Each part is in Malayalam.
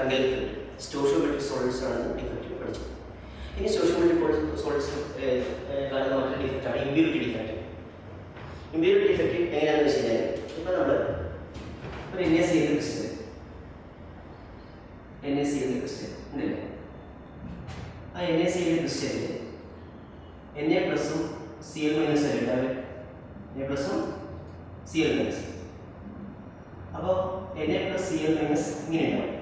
Truncal defect. സ്റ്റോഷിയോമെട്രിക് സോളിഡ്സ് ആണ് ഡിഫക്റ്റ് പഠിച്ചത്. ഇനി സ്റ്റോഷിയോമെട്രിക് സോളിഡ്സ് കാണുന്ന മറ്റൊരു ഡിഫക്റ്റാണ് ഇമ്പ്യൂരിറ്റി ഡിഫക്റ്റ്. ഇമ്പ്യൂരിറ്റി ഡിഫക്റ്റ് എങ്ങനെയാണെന്ന് വെച്ച് കഴിഞ്ഞാൽ ഇപ്പം നമ്മൾ ഒരു NaCl ക്രിസ്റ്റൽ ഉണ്ടല്ലേ, ആ NaCl ക്രിസ്റ്റലിൽ Na പ്ലസും Cl മൈനസ് അല്ല ഉണ്ടാവില്ല, Na പ്ലസും Cl മൈനസ്. അപ്പോൾ Na പ്ലസ് Cl മൈനസ് ഇങ്ങനെ ഉണ്ടാവും.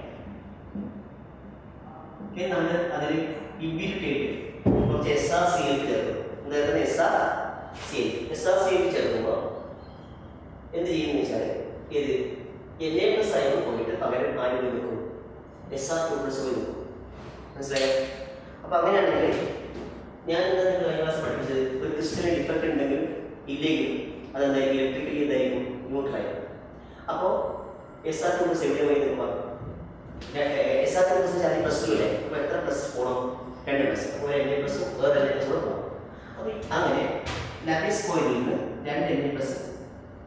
നമ്മൾ അതിൽ ഇമ്പ്യൂരിറ്റി ആയിട്ട് കുറച്ച് SrCl ചേർക്കും. എന്തായിരുന്നു SrCl ചേർക്കുമ്പോൾ എന്ത് ചെയ്യുമെന്ന് വെച്ചാൽ ഇത് Na പ്ലസ് ആയി പോയിട്ട് പകരം ആര് നിൽക്കും, Sr2 പ്ലസ് നിൽക്കും. മനസ്സിലായോ? അപ്പോൾ അങ്ങനെയാണെങ്കിൽ ഞാൻ കഴിഞ്ഞ ക്ലാസ് പഠിപ്പിച്ചത് ഒരു ക്രിസ്റ്റലിന് ഡിഫക്റ്റ് ഉണ്ടെങ്കിൽ ഇല്ലെങ്കിൽ അതെന്തായിരിക്കും, ഇലക്ട്രിക്കലി എന്തായിരിക്കും, ന്യൂട്രലായിരിക്കും. അപ്പോൾ Sr2 പ്ലസ് എവിടെ പോയി നിൽക്കുമ്പോൾ Sr2 പ്ലസ് ആദ്യം പ്ലസ് 2 അല്ലേ, അപ്പോൾ എത്ര പ്ലസ് പോകണം, 2 പ്ലസ്. അപ്പോൾ Na പ്ലസും വേറെ Na പ്ലസ് കൂടെ പോകാം. അപ്പോൾ അങ്ങനെ ലാറ്റിസ് പോയിന്റിൽ നിന്ന് 2 Na പ്ലസ്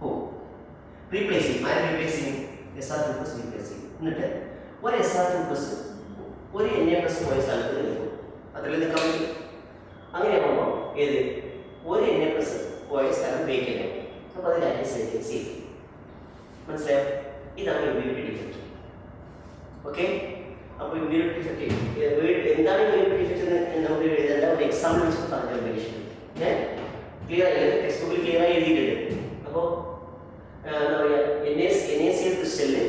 പോകും. റീപ്ലേസ് ചെയ്യും. ആരെ റീപ്ലേസ് ചെയ്യും? Sr2 പ്ലസ് റീപ്ലേസ് ചെയ്യും. എന്നിട്ട് ഒരു Sr2 പ്ലസ് ഒരു Na പ്ലസ് പോയ സ്ഥലത്ത് നിൽക്കും. അതിൽ നിൽക്കാൻ പറ്റും. അങ്ങനെയാകുമ്പോൾ ഏത് ഒരു Na പ്ലസ് പോയ സ്ഥലം വേക്കൻ്റ് ആവും. അപ്പോൾ അത് ലാറ്റിസ് വേക്കൻസി. മനസ്സിലായോ? ഇതാണ് ഇമ്പ്യൂരിറ്റി ഡിഫക്റ്റ്. ഓക്കെ, അപ്പോൾ ഇമ്പ്യൂരിറ്റി ഡിഫക്റ്റ് എന്താണ് ഇമ്പ്യൂരിറ്റി ഡിഫക്റ്റ് എന്ന് നമുക്ക് എഴുതേണ്ട ഒരു എക്സാമ്പിൾ വെച്ച് പറഞ്ഞ പരീക്ഷ ക്ലിയർ ആയി, ടെക്സ്റ്റ് ബുക്കിൽ ക്ലിയർ ആയി എഴുതിയിട്ടുണ്ട്. അപ്പോൾ എന്താ പറയുക, NaCl ക്രിസ്റ്റലിന്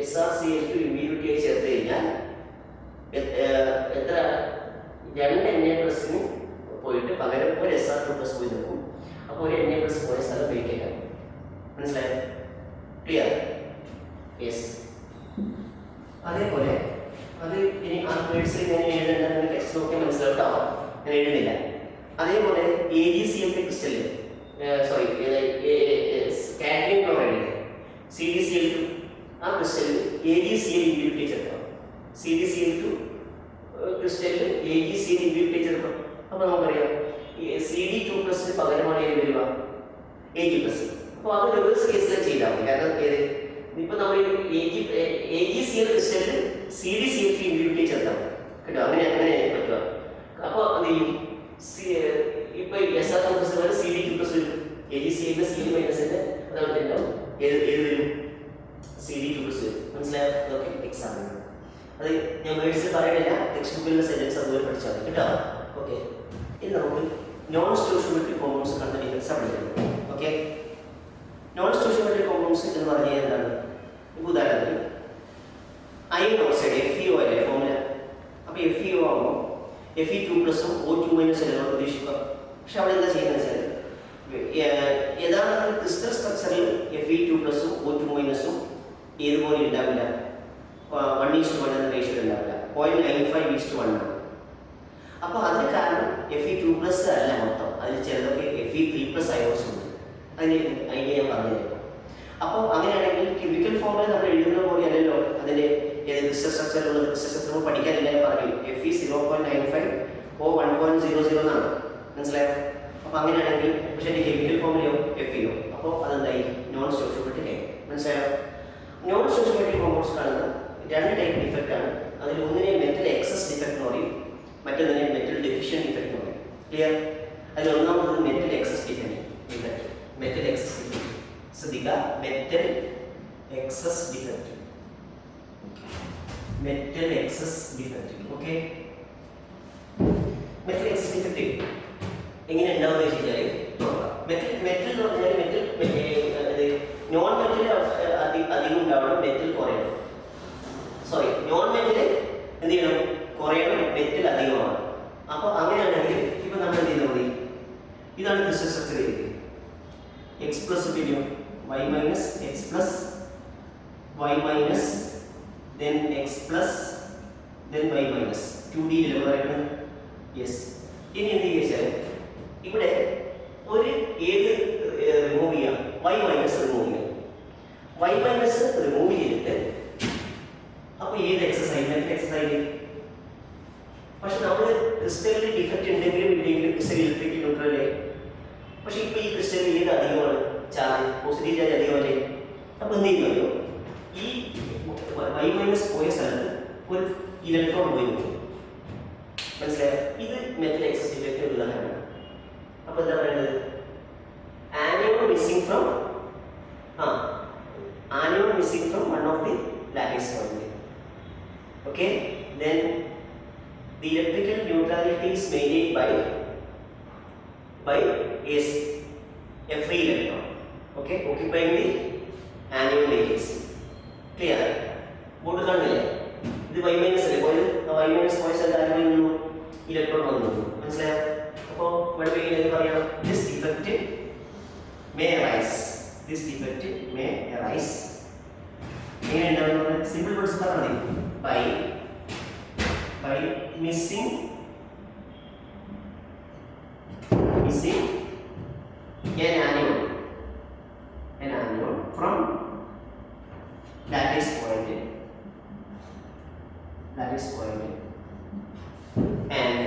SrCl2 ഇമ്പ്യൂരിറ്റി ആയി ചേർത്ത് കഴിഞ്ഞാൽ എത്ര 2 Na പ്ലസിന് പോയിട്ട് പകരം ഒരു Sr2 പ്ലസ് പോയി നിൽക്കും. അപ്പോൾ ഒരു Na പ്ലസ് പോയ സ്ഥലം വേക്കൻ്റ് ആവും. മനസ്സിലായോ? ക്ലിയർ? യെസ്. അതേപോലെ അത് ഇനി ആ വേർഡ്സ് ഞാൻ എഴുതേണ്ടത് ടെക്സ്റ്റ് നോക്കിയാൽ മനസ്സിലാവും. ഞാൻ എഴുതുന്നില്ല. അതേപോലെ AgCl ക്രിസ്റ്റലിൽ കാഡ്മിയം ക്ലോറൈഡ് CdCl2 ആ ക്രിസ്റ്റലിൽ AgCl ഇമ്പ്യൂരിറ്റി ചേർക്കാം. CdCl2 ക്രിസ്റ്റലിൽ AgCl ഇമ്പ്യൂരിറ്റി ചേർക്കാം. അപ്പോൾ നമുക്കറിയാം Cd2 പ്ലസിന് പകരമാണ് ഏത് വരിക, Ag പ്ലസ്. അപ്പോൾ അത് റിവേഴ്സ് കേസിൽ ചെയ്താൽ മതി. കാരണം ഇപ്പൊ നമ്മൾ AgCl ക്രിസ്റ്റലിൽ CdCl2 ഇമ്പ്യൂരിറ്റി ചേർത്താൽ മതി കേട്ടോ. അങ്ങനെ പറ്റുക. അപ്പോൾ അത് ഇപ്പൊ Sr2 പ്ലസ് വരെ Cd2 പ്ലസ് വരും. AgCl Cl മൈനസിന്റെ അതാണ് ഉണ്ടാവും. ഏത് വരും, Cd2 പ്ലസ് വരും. മനസ്സിലായോ? ഓക്കെ, എക്സാമ്പിൾ അത് ഞാൻ വേർഡ്സ് പറയണില്ല, ടെക്സ്റ്റ് ബുക്കിലുള്ള സെന്റൻസ് അതുപോലെ പഠിച്ചാൽ മതി കേട്ടോ. ഓക്കെ, ഇനി നമുക്ക് നോൺ സ്റ്റോഷിയോമെട്രിക് കോമ്പൗണ്ട്സ് കണ്ട ഡിഫറൻസ് പഠിക്കണം. ഓക്കെ, നോൺ സ്റ്റോഷിയോമെട്രിക് കോമ്പൗണ്ട്സ് എന്ന് പറഞ്ഞാൽ എന്താണ്? ഇപ്പോൾ ഉദാഹരണത്തിന് അയൺ ഓക്സൈഡ് FeO അല്ലേ ഫോമുല. അപ്പോൾ FeO ആകുമ്പോൾ Fe2 പ്ലസും O2 മൈനസ് അല്ലേ നമ്മൾ പ്രതീക്ഷിക്കുക. പക്ഷെ അവിടെ എന്താ ചെയ്യുന്നത് വെച്ചാൽ യഥാർത്ഥത്തിൽ ക്രിസ്റ്റൽ സ്ട്രക്ചറിൽ Fe2 പ്ലസും O2 മൈനസും ഏതുപോലെ ഉണ്ടാവില്ല, 1:1 എന്ന റേഷ്യോ ഉണ്ടാവില്ല, 0.95:1 ആണ്. അപ്പോൾ അതിന് കാരണം Fe2 പ്ലസ് അല്ല മൊത്തം, അതിൽ ചിലതൊക്കെ Fe3 പ്ലസ് അയോൺസ് ഉണ്ട്. അതിന് ഐഡിയ ഞാൻ പറഞ്ഞുതരാം. അപ്പോൾ അങ്ങനെയാണെങ്കിൽ ക്യൂബിക്കൽ ഫോമിൽ നമ്മൾ എഴുതുന്ന പോലെ അല്ലല്ലോ അതിൻ്റെ ഏത് ക്രിസ്റ്റൽ സ്ട്രക്ചറിലുള്ളത്. ക്രിസ്റ്റൽ സ്ട്രക്ചർ പഠിക്കാനില്ല പറഞ്ഞു. Fe 0.95 O 1.00 എന്നാണ്. മനസ്സിലായോ? അപ്പോൾ അങ്ങനെയാണെങ്കിൽ പക്ഷേ കെമിക്കൽ ഫോമിലെയോ FeO. അപ്പോൾ അതെന്തായി, നോൺ സ്റ്റോഷിയോമെട്രിക് ആയി. മനസ്സിലായോ? നോൺ സ്റ്റോഷിയോമെട്രിക് കോമ്പൗണ്ട്സ് കാണുന്ന 2 ടൈപ്പ് ഡിഫക്റ്റ് ആണ്. അതിൽ ഒന്നിനെ മെറ്റൽ എക്സസ് ഡിഫക്റ്റ് എന്ന് പറയും, മറ്റൊന്നിനെ മെറ്റൽ ഡെഫിഷ്യൻ ഡിഫക്റ്റ് എന്ന് പറയും. ക്ലിയർ? അതിൽ ഒന്നാമത് metal excess defect. Metal excess defect ശ്രദ്ധിക്കുക. Metal excess defect, metal excess defect. Okay, metal excess defect എങ്ങനെ ഉണ്ടാവുക വെച്ച് കഴിഞ്ഞാൽ മെറ്റൽ എന്ന് പറഞ്ഞാൽ നോൺ മെറ്റൽ അധികം ഉണ്ടാവണം, മെറ്റൽ കുറയണം. നോൺ മെറ്റൽ എന്ത് ചെയ്യണം, കുറയണം, മെറ്റൽ അധികമാണ്. അപ്പോൾ അങ്ങനെയാണെങ്കിൽ ഇപ്പം നമ്മൾ എന്ത് ചെയ്താൽ മതി, ഇതാണ് ക്രിസ്റ്റൽ സ്ട്രക്ചർ ചെയ്തത്. X പ്ലസ് പിടിക്കും y minus x plus y minus then x plus then y minus 2D അല്ലേ പറയുന്നത്. യെസ്. ഇനി എന്ത് ചോദിച്ചാൽ ഇവിടെ ഒരു ഏത് റിമൂവ് ചെയ്യാം, y മൈനസ് റിമൂവ് ചെയ്യാം. y മൈനസ് റിമൂവ് ചെയ്തിട്ട് അപ്പോൾ ഏത് എക്സസൈസ്, മെറ്റൽ എക്സസൈസ്. പക്ഷെ നമ്മൾ ക്രിസ്റ്റലിൽ ഡിഫക്റ്റ് ഉണ്ടെങ്കിലും ഇല്ലെങ്കിലും ക്രിസ്റ്റൽ ഇലക്ട്രിക്കൽ ന്യൂട്രൽ അല്ലേ. പക്ഷെ ഇപ്പോൾ ഈ ക്രിസ്റ്റലിൽ ഏത് അധികമാണ്, ചാർജ്, പോസിറ്റീവ് ചാർജ് അധികമല്ലേ. അപ്പോൾ എന്ത് ചെയ്യുന്നല്ലോ, ഈ y മൈനസ് പോയ സ്ഥലത്ത് ഒരു ഇലക്ട്രോൺ പോയി നോക്കും. മനസ്സിലായോ? ഇത് മെറ്റൽ എക്സസ് ഡിഫക്റ്റ് ഉള്ളതാണ്. അപ്പൊ എന്താ പറയുന്നത്? Anion missing from anion missing from one of the lattice point. Okay, then the electrical neutrality is maintained by a free electron, okay, occupying the anion vacancy. Clear? Board കാണുന്നില്ലേ? ഇത് y minus അല്ലേ? പോയത് y minus പോയത് ആനിയോണിൽ നിന്നും ഇലക്ട്രോൺ വന്നു. മനസ്സിലായോ? അപ്പോൾ ഇവിടെ എങ്ങനെ പറയാം? This defect may arise. This defect may arise. Simple words by missing an anion from lattice point and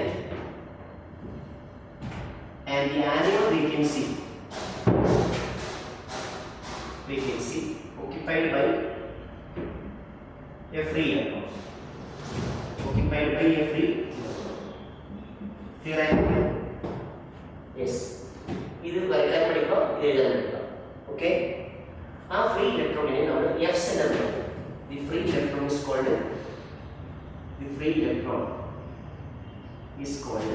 the anion vacancy occupied by a free electron. Clear ആയില്ലേ? Yes. ഇത് വരയ്ക്കാൻ പഠിക്കുക, ഇത് എഴുതാൻ പഠിക്കുക. ഓക്കെ, ആ ഫ്രീ ഇലക്ട്രോണിനെ നമ്മൾ F സെന്റർ എന്ന് പറയും. The free electron is called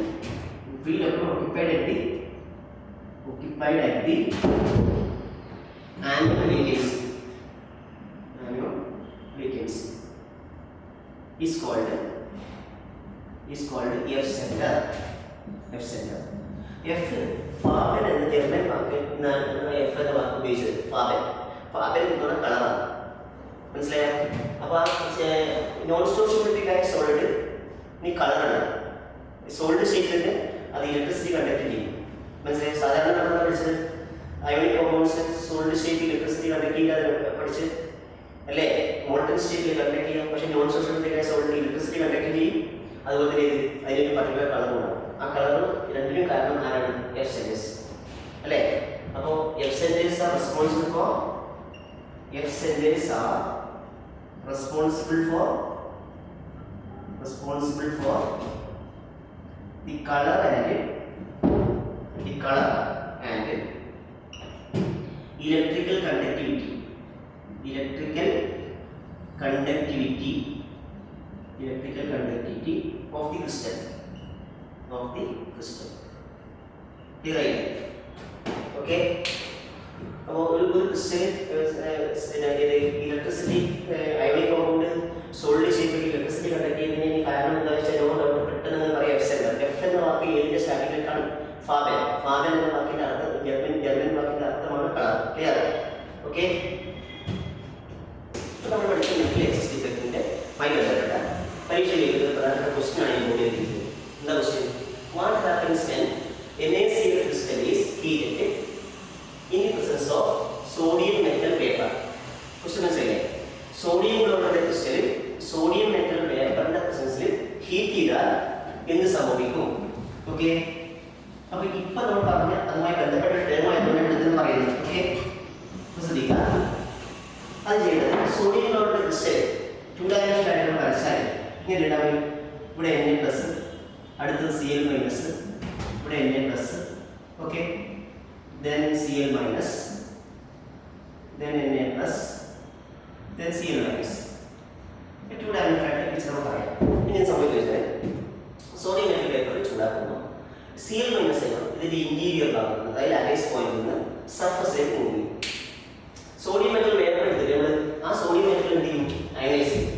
free electron occupied at the anion vacancy is called F center. F ഫാബൻ എന്ന ജർമ്മൻ വാക്ക് F എന്ന വാക്ക് ഉപയോഗിച്ചത്. ഫാബൻ എന്ന് പറഞ്ഞ കളറാണ്. മനസ്സിലായോ? അപ്പൊ നോൺ സ്റ്റോഷിയോമെട്രിക് ആയ സോളിഡ് ഈ കളറാണ്. സോളിഡ് സ്റ്റേറ്റിൽ അത് ഇലക്ട്രിസിറ്റി കണ്ടക്ട് ചെയ്യും. മനസ്സിലായോ? സാധാരണ നമ്മൾ പഠിച്ചത് അയോണിക് കോമ്പൗണ്ട്സ് സോളിഡ് സ്റ്റേറ്റിൽ ഇലക്ട്രിസിറ്റി കണ്ടക്ട് ചെയ്യാതെ പഠിച്ച് അല്ലേ? മോൾട്ടൺ സ്റ്റേറ്റിൽ കണ്ടക്ട് ചെയ്യാം. പക്ഷേ നോൺ സ്റ്റോഷിയോമെട്രിക് ആയ സോളിഡ് ഇലക്ട്രിസിറ്റി കണ്ടക്ട് ചെയ്യും. അതുപോലെ തന്നെ അതിനൊരു പർട്ടിക്കുലർ കളർ ഉണ്ടാവും. ആ കളർ രണ്ടിനും കാരണം ആരാണ്? എഫ് സെന്റേഴ്സ് അല്ലേ? അപ്പോൾ F centres are responsible for the color and electrical conductivity of the crystal. Clear? Okay. അപ്പോൾ ഒരു crystal electricity ionic compound solid ഷേപ്പിൽ ഇലക്ട്രിസിറ്റി കണ്ടക്ട് ചെയ്യുന്നതിന് കാരണം എന്താ വെച്ചാൽ പെട്ടെന്ന് പറയാം എഫ് സെന്റർ. എഫ് എന്ന വാക്ക് ഏതിന്റെ സ്റ്റാർട്ടിങ്ങിലേക്കാണ്? ഫാബൻ എന്ന വാക്കിന്റെ അർത്ഥം ജർമ്മൻ വാക്കിന്റെ അർത്ഥമാണ് കളർ. ക്ലിയർ? ഓക്കെ, നമ്മൾ പഠിച്ച മെറ്റൽ എക്സസ് ഡിഫക്റ്റിന്റെ ബന്ധപ്പെട്ട പരീക്ഷയിലേക്ക് ഒരു പ്രധാനപ്പെട്ട ക്വസ്റ്റ്യൻ ആണ് ഇപ്പോൾ എഴുതിയിരിക്കുന്നത്. എന്താ question? What happens when NaCl crystal is heated in the presence of sodium metal vapor? Question മനസ്സിലായില്ലേ? Sodium chloride crystal sodium metal വേപ്പറിന്റെ പ്രസൻസിൽ ഹീറ്റ് ചെയ്താൽ എന്ത് സംഭവിക്കും? ഓക്കെ, അപ്പൊ ഇപ്പൊ നമ്മൾ പറഞ്ഞ അതുമായി ബന്ധപ്പെട്ട ടേമായതുകൊണ്ട് എടുത്തെന്ന് പറയുന്നത്. ഓക്കെ, ശ്രദ്ധിക്കുക. അത് ചെയ്യുന്നത് സോഡിയം ക്ലോറൈഡ് ക്രിസ്റ്റൽ 2 ഡയമെൻഷനൽ ആയിട്ട് വരച്ചാൽ ഇങ്ങനെ ഉണ്ടാവും. ഇവിടെ Na പ്ലസ്, അടുത്തത് Cl മൈനസ്, ഇവിടെ Na plus. Okay, then Cl minus, then Na plus, then Cl minus. 2 dimensional ആയിട്ട് വെച്ച് നമുക്ക് പറയാം. ഇങ്ങനെ സംഭവിക്കുന്നത് സോഡിയം മെറ്റൽ വേപ്പർ ചൂടാക്കുന്നു. Cl മൈനസ് ഇതിന്റെ ഇന്റീരിയർ ഭാഗത്ത് അതായത് ലാറ്റൈസ് പോയിന്റിൽ നിന്ന് സർഫസിലേക്ക് മൂവ് ചെയ്യും. സോഡിയം മെറ്റൽ വേപ്പർ എടുത്തിട്ട് നമ്മൾ ആ സോഡിയം മെറ്റൽ എന്ത് ചെയ്യും? അയണൈസ് ചെയ്യും.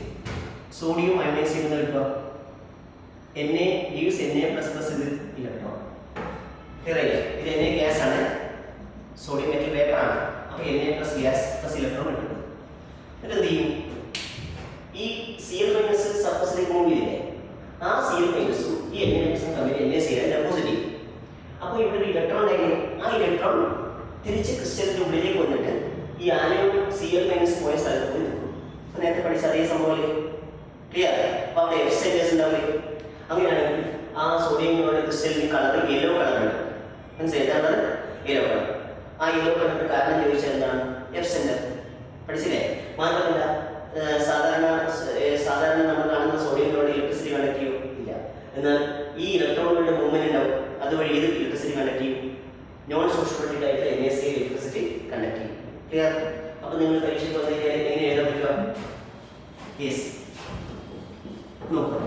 സോഡിയം അയണൈസ് ചെയ്യുന്ന എടുക്കുക Na gives Na plus plus ഇത് ഇലക്ട്രോൺ. ക്ലിയർ? ഇത് Na ഗ്യാസ് ആണ്, സോഡിയം മെറ്റൽ വേപ്പർ ആണ്. അപ്പോൾ Na plus gas plus electron കിട്ടും. എന്നിട്ട് എന്ത് ചെയ്യും? ഈ Cl മൈനസ് സർഫസിലേക്ക് മൂവ് ചെയ്യില്ലേ? ആ Cl മൈനസും ഈ Na മൈനസും തമ്മിൽ NaCl ഡെപ്പോസിറ്റ് ചെയ്യും. അപ്പോൾ ഇവിടെ ഒരു ഇലക്ട്രോൺ ആയിരുന്നു. ആ ഇലക്ട്രോൺ തിരിച്ച് ക്രിസ്റ്റലിന്റെ ഉള്ളിലേക്ക് വന്നിട്ട് ഈ ആനയും Cl മൈനസ് പോയ സ്ഥലത്ത് പോയി നിൽക്കും. അപ്പോൾ നേരത്തെ പഠിച്ച അതേ സംഭവമല്ലേ? ക്ലിയർ? അപ്പോൾ അവിടെ എഫ് സെന്റേഴ്സ് ഉണ്ടാവില്ലേ? അങ്ങനെയാണെങ്കിൽ ആ സോഡിയം ക്ലോറൈഡ് ക്രിസ്റ്റലിന്റെ കളർ യെല്ലോ കളറാണ്. മനസ്സിലായി? എന്താണ് യെല്ലോ കളർ? ആ യെല്ലോ കളറിന്റെ കാരണം ചോദിച്ചാൽ എന്താണ്? F centre. പഠിച്ചില്ലേ? മാത്രമല്ല സാധാരണ നമ്മൾ കാണുന്ന സോഡിയത്തിലൂടെ ഇലക്ട്രിസിറ്റി കണ്ടക്ട് ചെയ്യും ഇല്ല. എന്നാൽ ഈ ഇലക്ട്രോണുകളുടെ മൂവ്മെന്റ് ഉണ്ടാവും, അതുവഴി ഇത് ഇലക്ട്രിസിറ്റി കണ്ടക്ട് ചെയ്യും. നോൺ സോഷ്യബിലിറ്റി ആയിട്ട് NaCl ഇലക്ട്രിസിറ്റി കണ്ടക്ട് ചെയ്യും. ക്ലിയർ? അപ്പോൾ നിങ്ങൾ പരീക്ഷയ്ക്ക് വന്നു കഴിഞ്ഞാൽ എങ്ങനെ എഴുതാൻ പറ്റുക? യെസ്, നോക്കാം.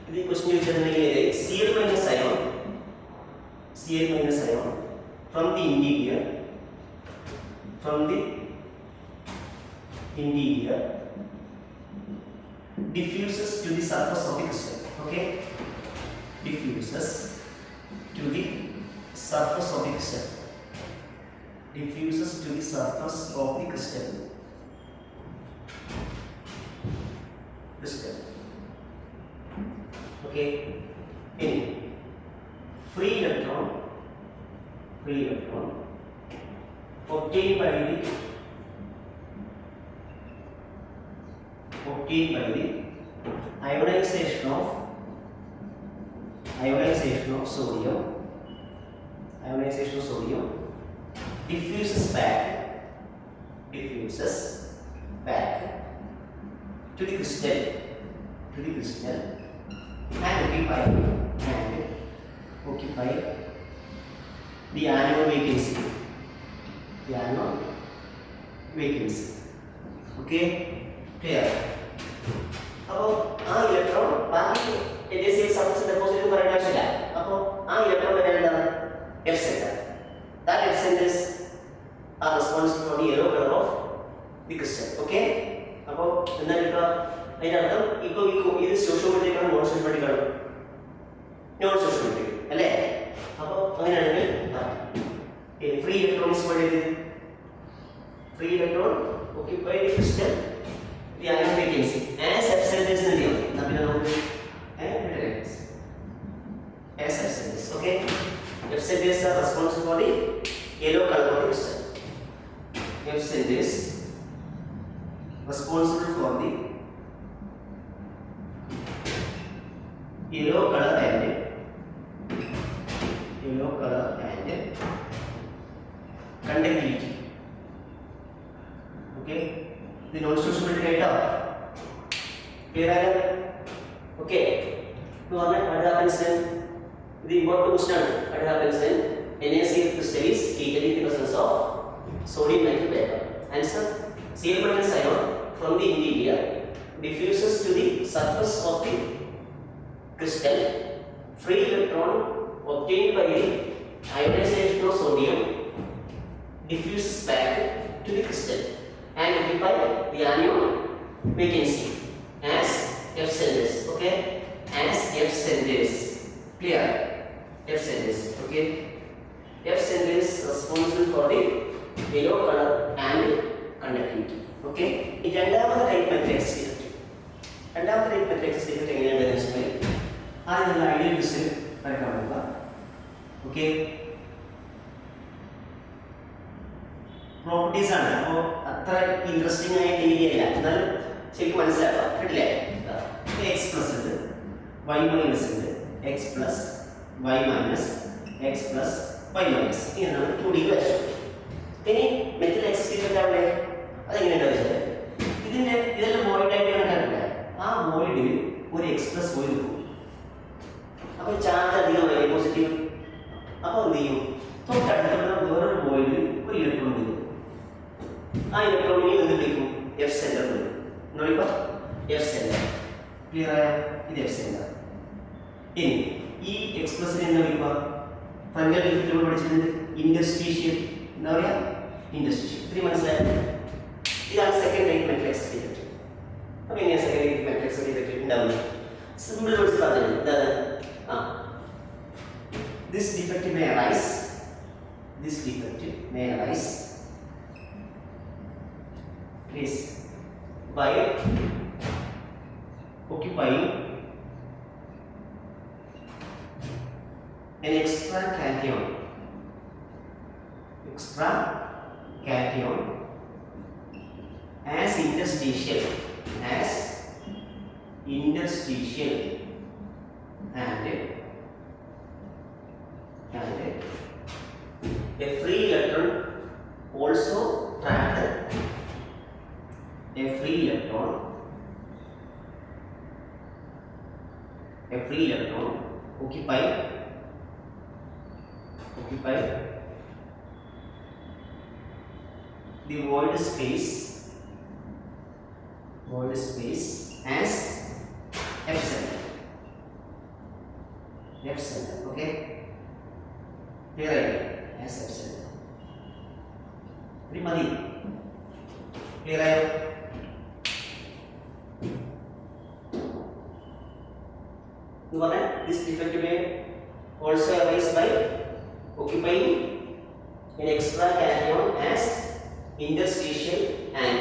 ഇത് ക്വസ്റ്റ്യൻ ചോദിച്ചിട്ടുണ്ടെങ്കിൽ Cl minus ion from the interior diffuses to the surface of the crystal. Okay, diffuses to the surface of the crystal. Diffuses to the surface of the crystal. Okay, any free electron obtained by the ionization of sodium diffuses back to the crystal and occupy the anode vacancy. Okay, clear? അപ്പോൾ ആ ഇലക്ട്രോൺ ബാക്കി NaCl സർഫസ് ഡെപ്പോസിറ്റ് എന്ന് പറയേണ്ട ആവശ്യമില്ല. അപ്പോൾ ആ ഇലക്ട്രോണിന്റെ പേര് എന്താണ്? F center. That F centers are responsible for the yellow color of the crystal. Okay, അപ്പോൾ എന്താണ് ഇപ്പോൾ അതിന്റെ അർത്ഥം? ഇപ്പോൾ ഇത് സോഷ്യോമെട്രിക് ആണ്, നോൺ സോഷ്യോമെട്രിക് ആണ്? നോൺ സോഷ്യോമെട്രിക് അല്ലേ? അപ്പോൾ അങ്ങനെയാണെങ്കിൽ free electron is what is it? Free electron occupy the crystal, the ion vacancy as F centers എന്ന് എഴുതിയോ? പിന്നെ നമുക്ക് as F centers. Okay, F centers are responsible for the yellow color of the crystal. F centers responsible for the yellow color and conductivity. Okay, the non soluble data. Clear? Okay, now what happens then? The important question: what happens when NaCl crystal is heated in the presence of sodium nitrate vapor? Answer: Cl minus ion from the interior diffuses to the surface of the crystal. Free electron obtained by the ionization of sodium diffuses back to the crystal and occupy the anion vacancy as F centers. Okay, as F centers. Clear? F centers. Okay, F centers responsible for the yellow color and conductivity. Okay, രണ്ടാമത്തെ ടൈപ്പ് മെട്രിക്സ് ചെയ്തിട്ട് എങ്ങനെയാണെന്ന് വെച്ചാൽ ആദ്യം നമ്മൾ ഐഡിയൽ ക്രിസ്റ്റൽ വരയ്ക്കാൻ പോകുക. ഓക്കെ, പ്രോപ്പർട്ടീസ് ആണ്. അപ്പോൾ അത്ര ഇൻട്രസ്റ്റിംഗ് ആയ ഏരിയ അല്ല, എന്നാലും ശരിക്കും മനസ്സിലാക്കാം. കിട്ടില്ലേ? എക്സ് പ്ലസ് ഉണ്ട്, വൈ മൈനസ് ഉണ്ട്, x plus y minus x plus y minus, ഇങ്ങനെയാണ് 2D വരച്ചു. ഇനി മെറ്റൽ എക്സിസ്റ്റന്റ് അവിടെ അതെങ്ങനെയുണ്ടാവും വെച്ചാൽ ഇതെല്ലാം വോയിഡ് ആയിട്ട് കണക്കാക്കില്ല. ആ വോയിഡിൽ ഒരു എക്സ് പ്ലസ് വോയിഡ് പോകും. അപ്പോൾ ചാർജ് അധികമായി പോസിറ്റീവ്. അപ്പോൾ എന്ത് ചെയ്യും? തൊട്ടടുത്തുള്ള വേറൊരു വോയിഡിൽ ഒരു ഇലക്ട്രോൺ വരും. ആ ഇലക്ട്രോണിനെ എന്ത് വിളിക്കും? എഫ് സെന്റർ വരും. നോക്കിക്കോ, എഫ് സെന്റർ. ക്ലിയർ ആയ? ഇത് എഫ് സെന്റർ. ഇനി ഈ എക്സ്പ്രസിനെ എന്താ വിളിക്കുക? ഫ്രണ്ടൽ ഡിഫക്റ്റ് പഠിച്ചിട്ടുണ്ട്, ഇന്റർസ്റ്റീഷ്യൽ. എന്താ പറയുക? ഇന്റർസ്റ്റീഷ്യൽ. ഇത്തിരി മനസ്സിലായത്? ഇതാണ് സെക്കൻഡ് റേറ്റ് മെട്രിക്സ് ഡിഫക്റ്റ്. അപ്പോൾ ഇങ്ങനെ സെക്കൻഡ് റേറ്റ് മെട്രിക്സ് ഡിഫക്റ്റ് ഉണ്ടാവുന്നത് സിമ്പിൾ വേർഡ്സ് പറഞ്ഞു. എന്താണ്? This defect may arise is by occupying an extra cation as interstitial and a free electron also a free electron occupy the void space as F center. Okay, clear idea? As F center. Madi, clear idea? This defect may also arise by occupying an extra cation as interstitial and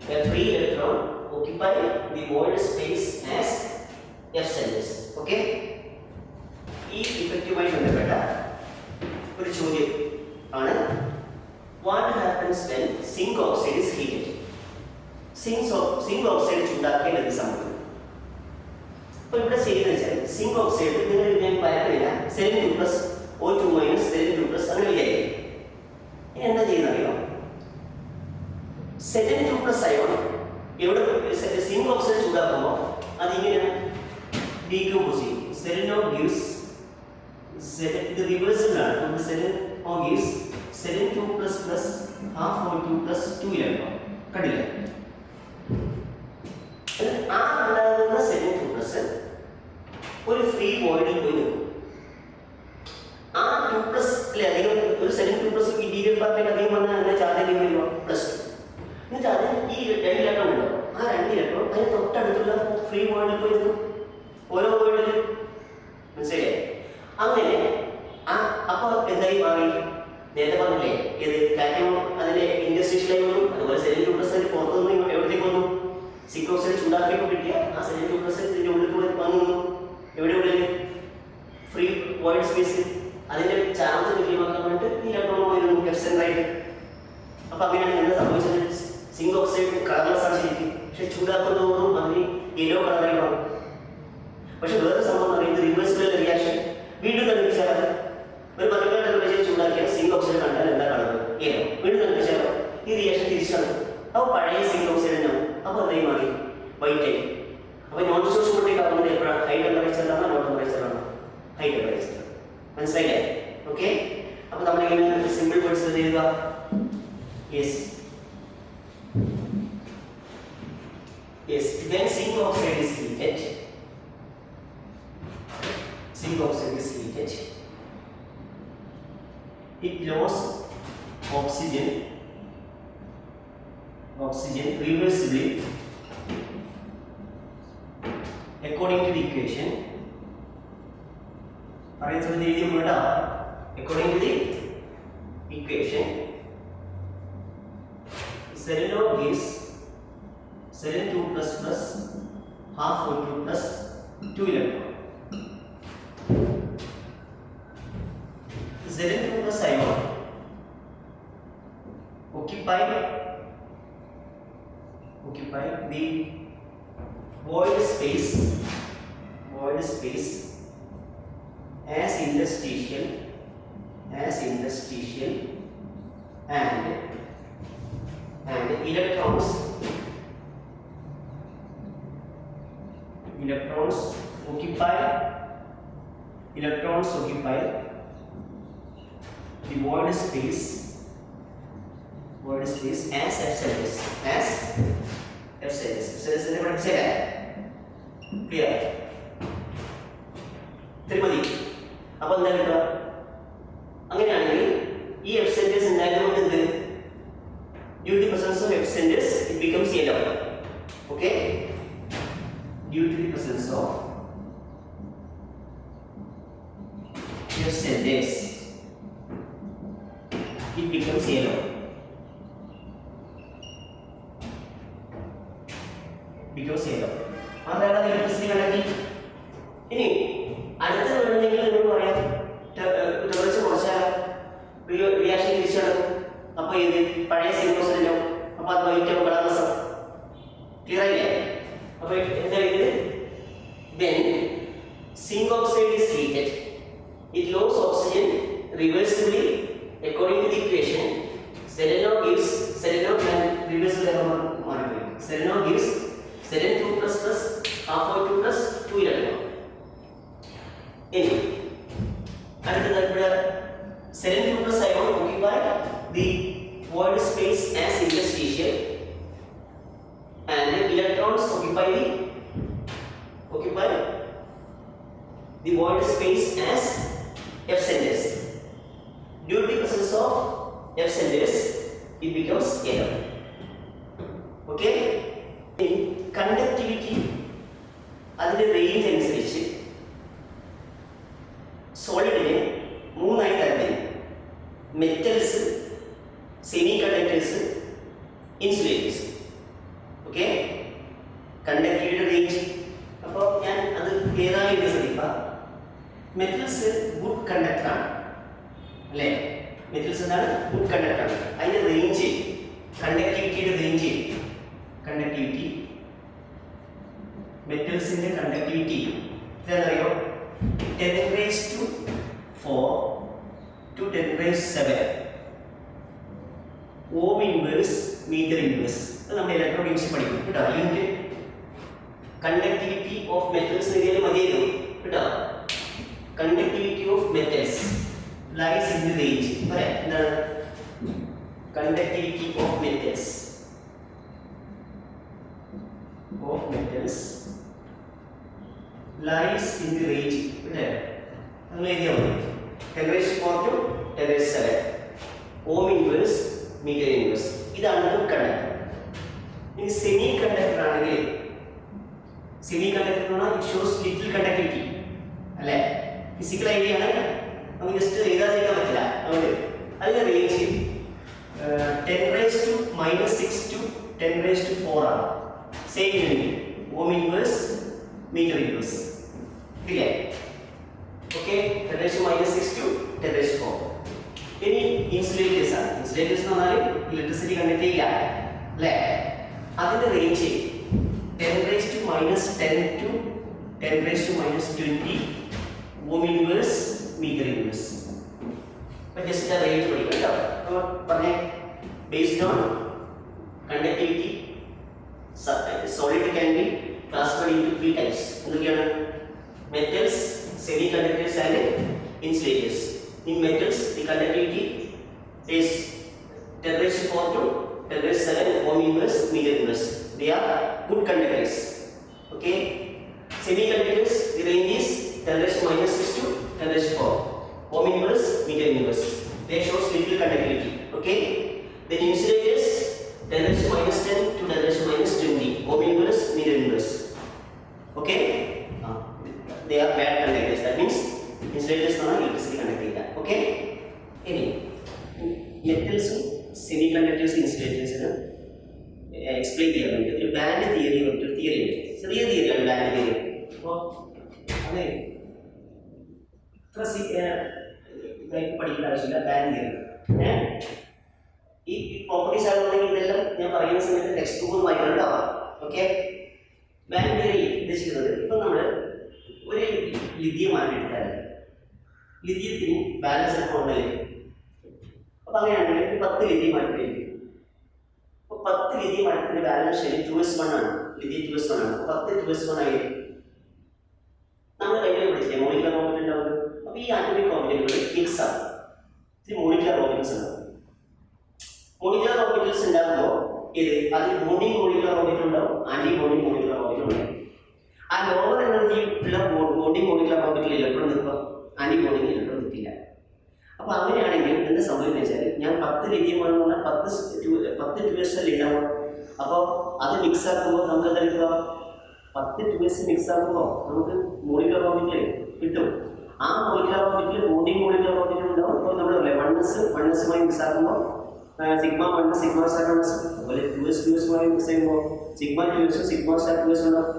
a free electron occupy the void space as F centers. Okay? ഈ ഇഫക്റ്റുമായി ബന്ധപ്പെട്ട ഒരു ചോദ്യം ആണ് what happens when zinc oxide is heated. Zinc oxide ചൂടാക്കിയാൽ എന്ത് സംഭവിക്കും? അപ്പോൾ ഇവിടെ ചെയ്യുന്നത് വെച്ചാൽ സിങ്ക് ഓക്സൈഡ് നിങ്ങൾ ഞാൻ പറയുന്നില്ല Selen2+ O2- Selen2+ അങ്ങനെ വിചാരിക്കും. ഇനി എന്താ ചെയ്യുന്നറിയോ? Selen2+ അയോൺ ഇവിടെ സിങ്ക് ഓക്സൈഡ് ചൂടാക്കുമ്പോൾ അതിങ്ങനെ ഡീകമ്പോസ് ചെയ്യും. Seleno gives ഇത് റിവേഴ്സിബിൾ ആണ്. നമുക്ക് Seleno gives Selen2+ half O2+ 2 electron. കണ്ടില്ലേ? ആ ഉണ്ടാകുന്ന Selen2+ ഒരു ഫ്രീ വോയിഡിൽ പോയി നിൽക്കും. ആ 2+ അധികം ഒരു Selen2+ ഇന്റീരിയർ പാർട്ടിൽ അധികം വന്നാൽ അതിന്റെ ചാർജ് അധികം വരുമോ? +2. എന്നിട്ട് അത് ഈ 2 ഇലക്ട്രോൺ ഉണ്ടോ, ആ 2 ഇലക്ട്രോൺ അതിന് തൊട്ടടുത്തുള്ള ഫ്രീ വോയിഡിൽ പോയി നിൽക്കും. ഓരോ വോയിഡിലും മനസ്സിലായി? അങ്ങനെ അപ്പോൾ എന്തായി മാറി? നേരത്തെ പറഞ്ഞില്ലേ ഏത് കാറ്റോൺ അതിന്റെ ഇൻഡസ്ട്രിയലായി വന്നു. അതുപോലെ Selen2+ അതിന് പുറത്തുനിന്ന് എവിടത്തേക്ക് വന്നു? സിങ്ക് ഓക്സൈഡ് ചൂടാക്കിയപ്പോൾ കിട്ടിയ ആ Selen2+ ഇതിന്റെ ഉള്ളിൽ കൂടെ വന്നു. എവിടെ ഉള്ളിൽ? Free void space. അതിന്റെ ചാർജ് തുല്യമാക്കാൻ വേണ്ടിയിട്ട് ഈ ഇലക്ട്രോൺ പോയിരുന്നു F സെന്ററായിട്ട്. അപ്പോൾ അങ്ങനെയാണ് എന്താ സംഭവിച്ചത്? സിങ്ക് ഓക്സൈഡ് കളർലെസ് ആണ് ശരിക്കും, പക്ഷെ ചൂടാക്കുന്നതോറും അതിന് യെല്ലോ കളറായി മാറും. പക്ഷെ വേറെ സംഭവം പറയുന്നത് റിവേഴ്സിബിൾ റിയാക്ഷൻ. വീണ്ടും കണ്ടുപിടിച്ചാൽ അത് ഒരു പർട്ടിക്കുലർ ടെമ്പറേച്ചർ ചൂടാക്കിയാൽ സിങ്ക് ഓക്സൈഡ് കണ്ടാൽ എന്താ കളർ? യെല്ലോ. വീണ്ടും കണ്ടുപിടിച്ചാലോ ഈ റിയാക്ഷൻ തിരിച്ചാണ്. അപ്പോൾ പഴയ സിങ്ക് ഓക്സൈഡ് ഉണ്ടാവും. അപ്പോൾ എന്തായി മാറി? വൈറ്റ് ആയി. അപ്പോൾ നോൺ ഡിസ്ട്രൂഷബിലിറ്റി ആകുന്നത് എപ്പോഴാണ്? ഹൈ ടെമ്പറേച്ചറിലാണോ ലോ ടെമ്പറേച്ചറാണോ? High temperature. മനസ്സിലായില്ലേ? ഓക്കെ. അപ്പോൾ നമ്മളിങ്ങനെ സിമ്പിൾ വേർഡ്സ് എഴുതുക. Yes when zinc oxide is heated, it loses oxygen reversibly according to the equation. According to the equation, Seleno gives Selen2++ half O2+ 2 electron. Selen2+ ion occupy the void space as interstitial and electrons occupy the void space as F centers. Clear? തിരുമതി. അപ്പോൾ എന്താ കിട്ടുക? അങ്ങനെയാണെങ്കിൽ ഈ F centers ഉണ്ടായതുകൊണ്ട് എന്ത്? Due to the presence of F centers, it becomes yellow. Okay? Due to the presence of F centers, it becomes yellow. അതാണ് ഇലക്ട്രിസിറ്റി കണക്കി. ഇനി അടുത്ത വേണമെങ്കിൽ നിങ്ങൾ പറയാം ടെമ്പറേച്ചർ കുറച്ചാൽ റിയാക്ഷൻ തിരിച്ചു നടക്കും. അപ്പോൾ ഇത് പഴയ സിങ്കോസിലോ അപ്പോൾ അത് വൈറ്റോ കളർലെസ്. ക്ലിയർ ആയില്ലേ? അപ്പോൾ എന്താ ഇത്? When zinc oxide is heated, it loses oxygen reversibly according to the equation. Seleno gives Seleno gives Selen2++ half O2+ 2 electron. the void space as F centers. Due to the presence of F centers, it becomes air. Okay? In conductivity, അതിന്റെ റേഞ്ച് അനുസരിച്ച് സോളിഡിനെ മൂന്നായി തരത്തിലും metals, semi conductors, insulators. Okay, കണ്ടക്ടിവിറ്റിയുടെ റേഞ്ച്. അപ്പോൾ ഞാൻ അത് ക്ലിയർ ആയി ശ്രദ്ധിക്കുക. മെറ്റൽസ് ഗുഡ് കണ്ടക്ടറാണ് അല്ലേ? മെറ്റൽസ് എന്താണ്? ഗുഡ് കണ്ടക്ടറാണ്. അതിന്റെ റേഞ്ച്, കണ്ടക്ടിവിറ്റിയുടെ റേഞ്ച്, കണ്ടക്ടിവിറ്റി, മെറ്റൽസിന്റെ കണ്ടക്ടിവിറ്റി എത്രയാണെന്നറിയോ? 10⁴ to 10⁷ ohm inverse metre inverse. അത് നമ്മൾ ഇലക്ട്രോണിക്സ് പഠിക്കും കേട്ടോ. യൂണിറ്റ് കണ്ടക്ടിവിറ്റി ഓഫ് മെറ്റൽസ് എഴുതിയാലും മതിയല്ലോ കേട്ടോ. Conductivity of metals lies in the range. പറയാം എന്താണ്? Conductivity of metals lies in the range. അല്ലേ? നമ്മൾ എഴുതിയാൽ മതി. 10⁴ to 10⁷ ohm inverse metre inverse. ഇതാണ് ഗുഡ് കണ്ടക്ടർ. ഇനി സെമി കണ്ടക്ടർ ആണെങ്കിൽ, സെമി കണ്ടക്ടർ എന്ന് പറഞ്ഞാൽ ഇറ്റ് ഷോസ് ലിറ്റിൽ കണ്ടക്ടിവിറ്റി അല്ലേ? ഫിസിക്കൽ ഐഡിയ ആണ്, നമുക്ക് ജസ്റ്റ് എഴുതാതിരിക്കാൻ പറ്റില്ല. അതുകൊണ്ട് അതിന്റെ റേഞ്ച് 10⁻⁻⁶ to 10⁴ ആണ്. Same unit ohm inverse metre inverse. ഇല്ലേ? Okay, 10⁻⁻⁶ to 10⁴. ഇനി ഇൻസുലേറ്റേഴ്സ് ആണ്. ഇൻസുലേറ്റേഴ്സ് എന്ന് പറഞ്ഞാൽ ഇലക്ട്രിസിറ്റി കണ്ടക്ട് ചെയ്യില്ല അല്ലേ? അതിന്റെ range 10⁻⁻⁰ to 10⁻⁻20 ohm inverse metre inverse. അപ്പോൾ ജസ്റ്റ് ആ റേഞ്ച് പഠിക്കാം കേട്ടോ. അപ്പോൾ പറഞ്ഞേ, based on conductivity solid can be classified into 3 types. എന്തൊക്കെയാണ്? metals, semiconductors and insulators. In metals, the conductivity is 10⁴ to 10⁷ ohm inverse meter inverse. They are good conductors. Okay. Semiconductors, the range is 10⁻⁻⁶ to 10⁴ ohm inverse meter inverse. They shows little conductivity. Okay. Then insulators 10⁻⁻⁻ to 10⁻⁻20 ohm inverse meter inverse. Okay. They are bad conductors. That means insulators are electricity conducting. Okay. Any metals, semiconductors, insulators explain the band theory or theory. ചെറിയ തിയറിയാണ് ബാൻഡ് തിയറി. അപ്പോൾ അതെ പഠിക്കേണ്ട ആവശ്യമില്ല. ബാൻഡ് തിയറി ഈ പ്രോപ്പർട്ടീസ് ആണെന്നുണ്ടെങ്കിൽ ഇതെല്ലാം ഞാൻ പറയുന്ന സമയത്ത് ടെക്സ്റ്റ് ബുക്ക് വായിക്കണം കേട്ടോ. ഓക്കെ. ബാൻഡ് തിയറി ഉദ്ദേശിക്കുന്നത്, ഇപ്പം നമ്മൾ ഒരു ലിഥിയമാണ് എടുത്താൽ ലിഥിയത്തിന് ബാലൻസ് ഇലക്ട്രോണല്ലേ. അപ്പം അങ്ങനെയാണെങ്കിൽ 10 ലിഥിയം ആയിട്ടായിരിക്കും. അപ്പോൾ 10 ലിഥിയം ആയിട്ടിൻ്റെ ബാലൻസ് ഷെയർ 2s1 ആണ്. ലിഥിയം 2s1 ആണ്. 10 2s1 ആയിരിക്കും. നമ്മൾ കഴിഞ്ഞ പഠിച്ചില്ലേ മോളിക്കുലർ ഓർബിറ്റൽ ഉണ്ടാവുന്നത്. അപ്പോൾ ഈ ആറ്റോമിക് ഓർബിറ്റലുകൾ മിക്സ് ആണ്. ഇത് മോളിക്കുലർ ഓർബിറ്റൽസ് ഉണ്ടാവും. മോളിക്കുലർ ഓർബിറ്റൽസ് ഉണ്ടാകുമ്പോൾ അതിൽ ബോണ്ടിങ് മോളിക്കുലർ ഓർബിറ്റൽ ഉണ്ടാവും, ആന്റി ബോണ്ടിങ് മോളിക്കുലർ ഓർബിറ്റൽ ഉണ്ടാവും. ആ ലോവർ എനർജി ഉള്ള ബോണ്ടിങ് മോളിക്കുലർ ഓർബിറ്റൽ ഇലക്ട്രോൺ നിൽക്കുക, ആന്റി ബോണ്ടിങ് ഇലക്ട്രോൺ നിൽക്കില്ല. അപ്പോൾ അങ്ങനെയാണെങ്കിൽ എന്താ സംഭവിക്കുന്നത് വെച്ചാൽ, ഞാൻ 10 ലിഥിയമാണ് പറഞ്ഞാൽ 10 2s ഉണ്ടാവും. അപ്പോൾ അത് മിക്സ് ആക്കുമ്പോൾ നമുക്ക് എന്താ കിട്ടുക? 10 2s മിക്സ് ആക്കുമ്പോൾ നമുക്ക് മോളിക്കുലർ ഓർബിറ്റൽ കിട്ടും. ആ molecular orbital bonding molecular orbital ഉണ്ടാവും. അപ്പോൾ നമ്മൾ പറയാം 1s മിക്സ് ആക്കുമ്പോൾ σ1 σ സ്റ്റാർ 1s, അതുപോലെ 2s മിക്സ് ചെയ്യുമ്പോൾ σ2s σ സ്റ്റാർ 2s ഉണ്ടാവും.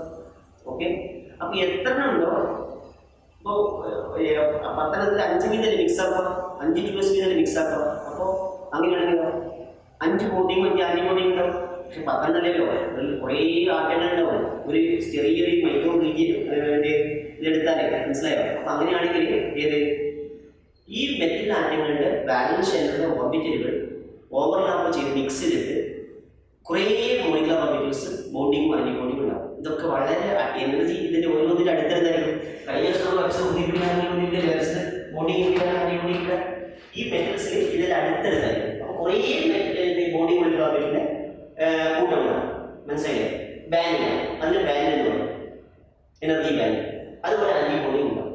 ഓക്കെ. അപ്പോൾ എത്ര ഉണ്ടോ, ഇപ്പോൾ 10 5 വീതം മിക്സ് ആക്കുക, 5 2s വീതം മിക്സ് ആക്കുക. അപ്പോൾ അങ്ങനെയാണെങ്കിലോ 5 ബോണ്ടിങ് 5 ആന്റി ബോണ്ടിങ് ഉണ്ടാവും. പക്ഷെ 10 അല്ലല്ലോ, കുറേ ആറ്റങ്ങൾ ഉണ്ടാവും. ഒരു ചെറിയൊരു മൈക്രോ ഇതെടുത്താലേ മനസ്സിലായോ? അപ്പം അങ്ങനെയാണെങ്കിൽ ഈ മെറ്റൽ ആറ്റങ്ങളുടെ ബാലൻസ് ഷെല്ലിലുള്ള ഓർബിറ്റലുകൾ ഓവർലാപ്പ് ചെയ്ത് മിക്സ് ചെയ്തിട്ട് കുറേ മോളിക്കുലർ ഓർബിറ്റൽസ് ബോണ്ടിങ്ങും ആന്റി ബോണ്ടിങ്ങും ഉണ്ടാവും. ഇതൊക്കെ വളരെ എനർജി ഇതിൻ്റെ ഓരോന്നിൻ്റെ അടുത്തടുത്തായിരിക്കും. കഴിഞ്ഞ വർഷം ബോണ്ടിങ് ഈ മെറ്റൽസിൽ ഇതിൽ അടുത്തടുത്തായിരിക്കും. അപ്പോൾ കുറേ ബോണ്ടിങ് മോളിക്കുലർ ഓർബിറ്റലിൻ്റെ കൂട്ടം ഉണ്ടാവും. മനസ്സിലായില്ലേ? ബാൻഡ്, അതിന് ബാൻഡ് എന്ന് പറയും, എനർജി ബാൻഡ്. അതുപോലെ ആന്റി ബോണ്ടിങ് ഉണ്ടാവും.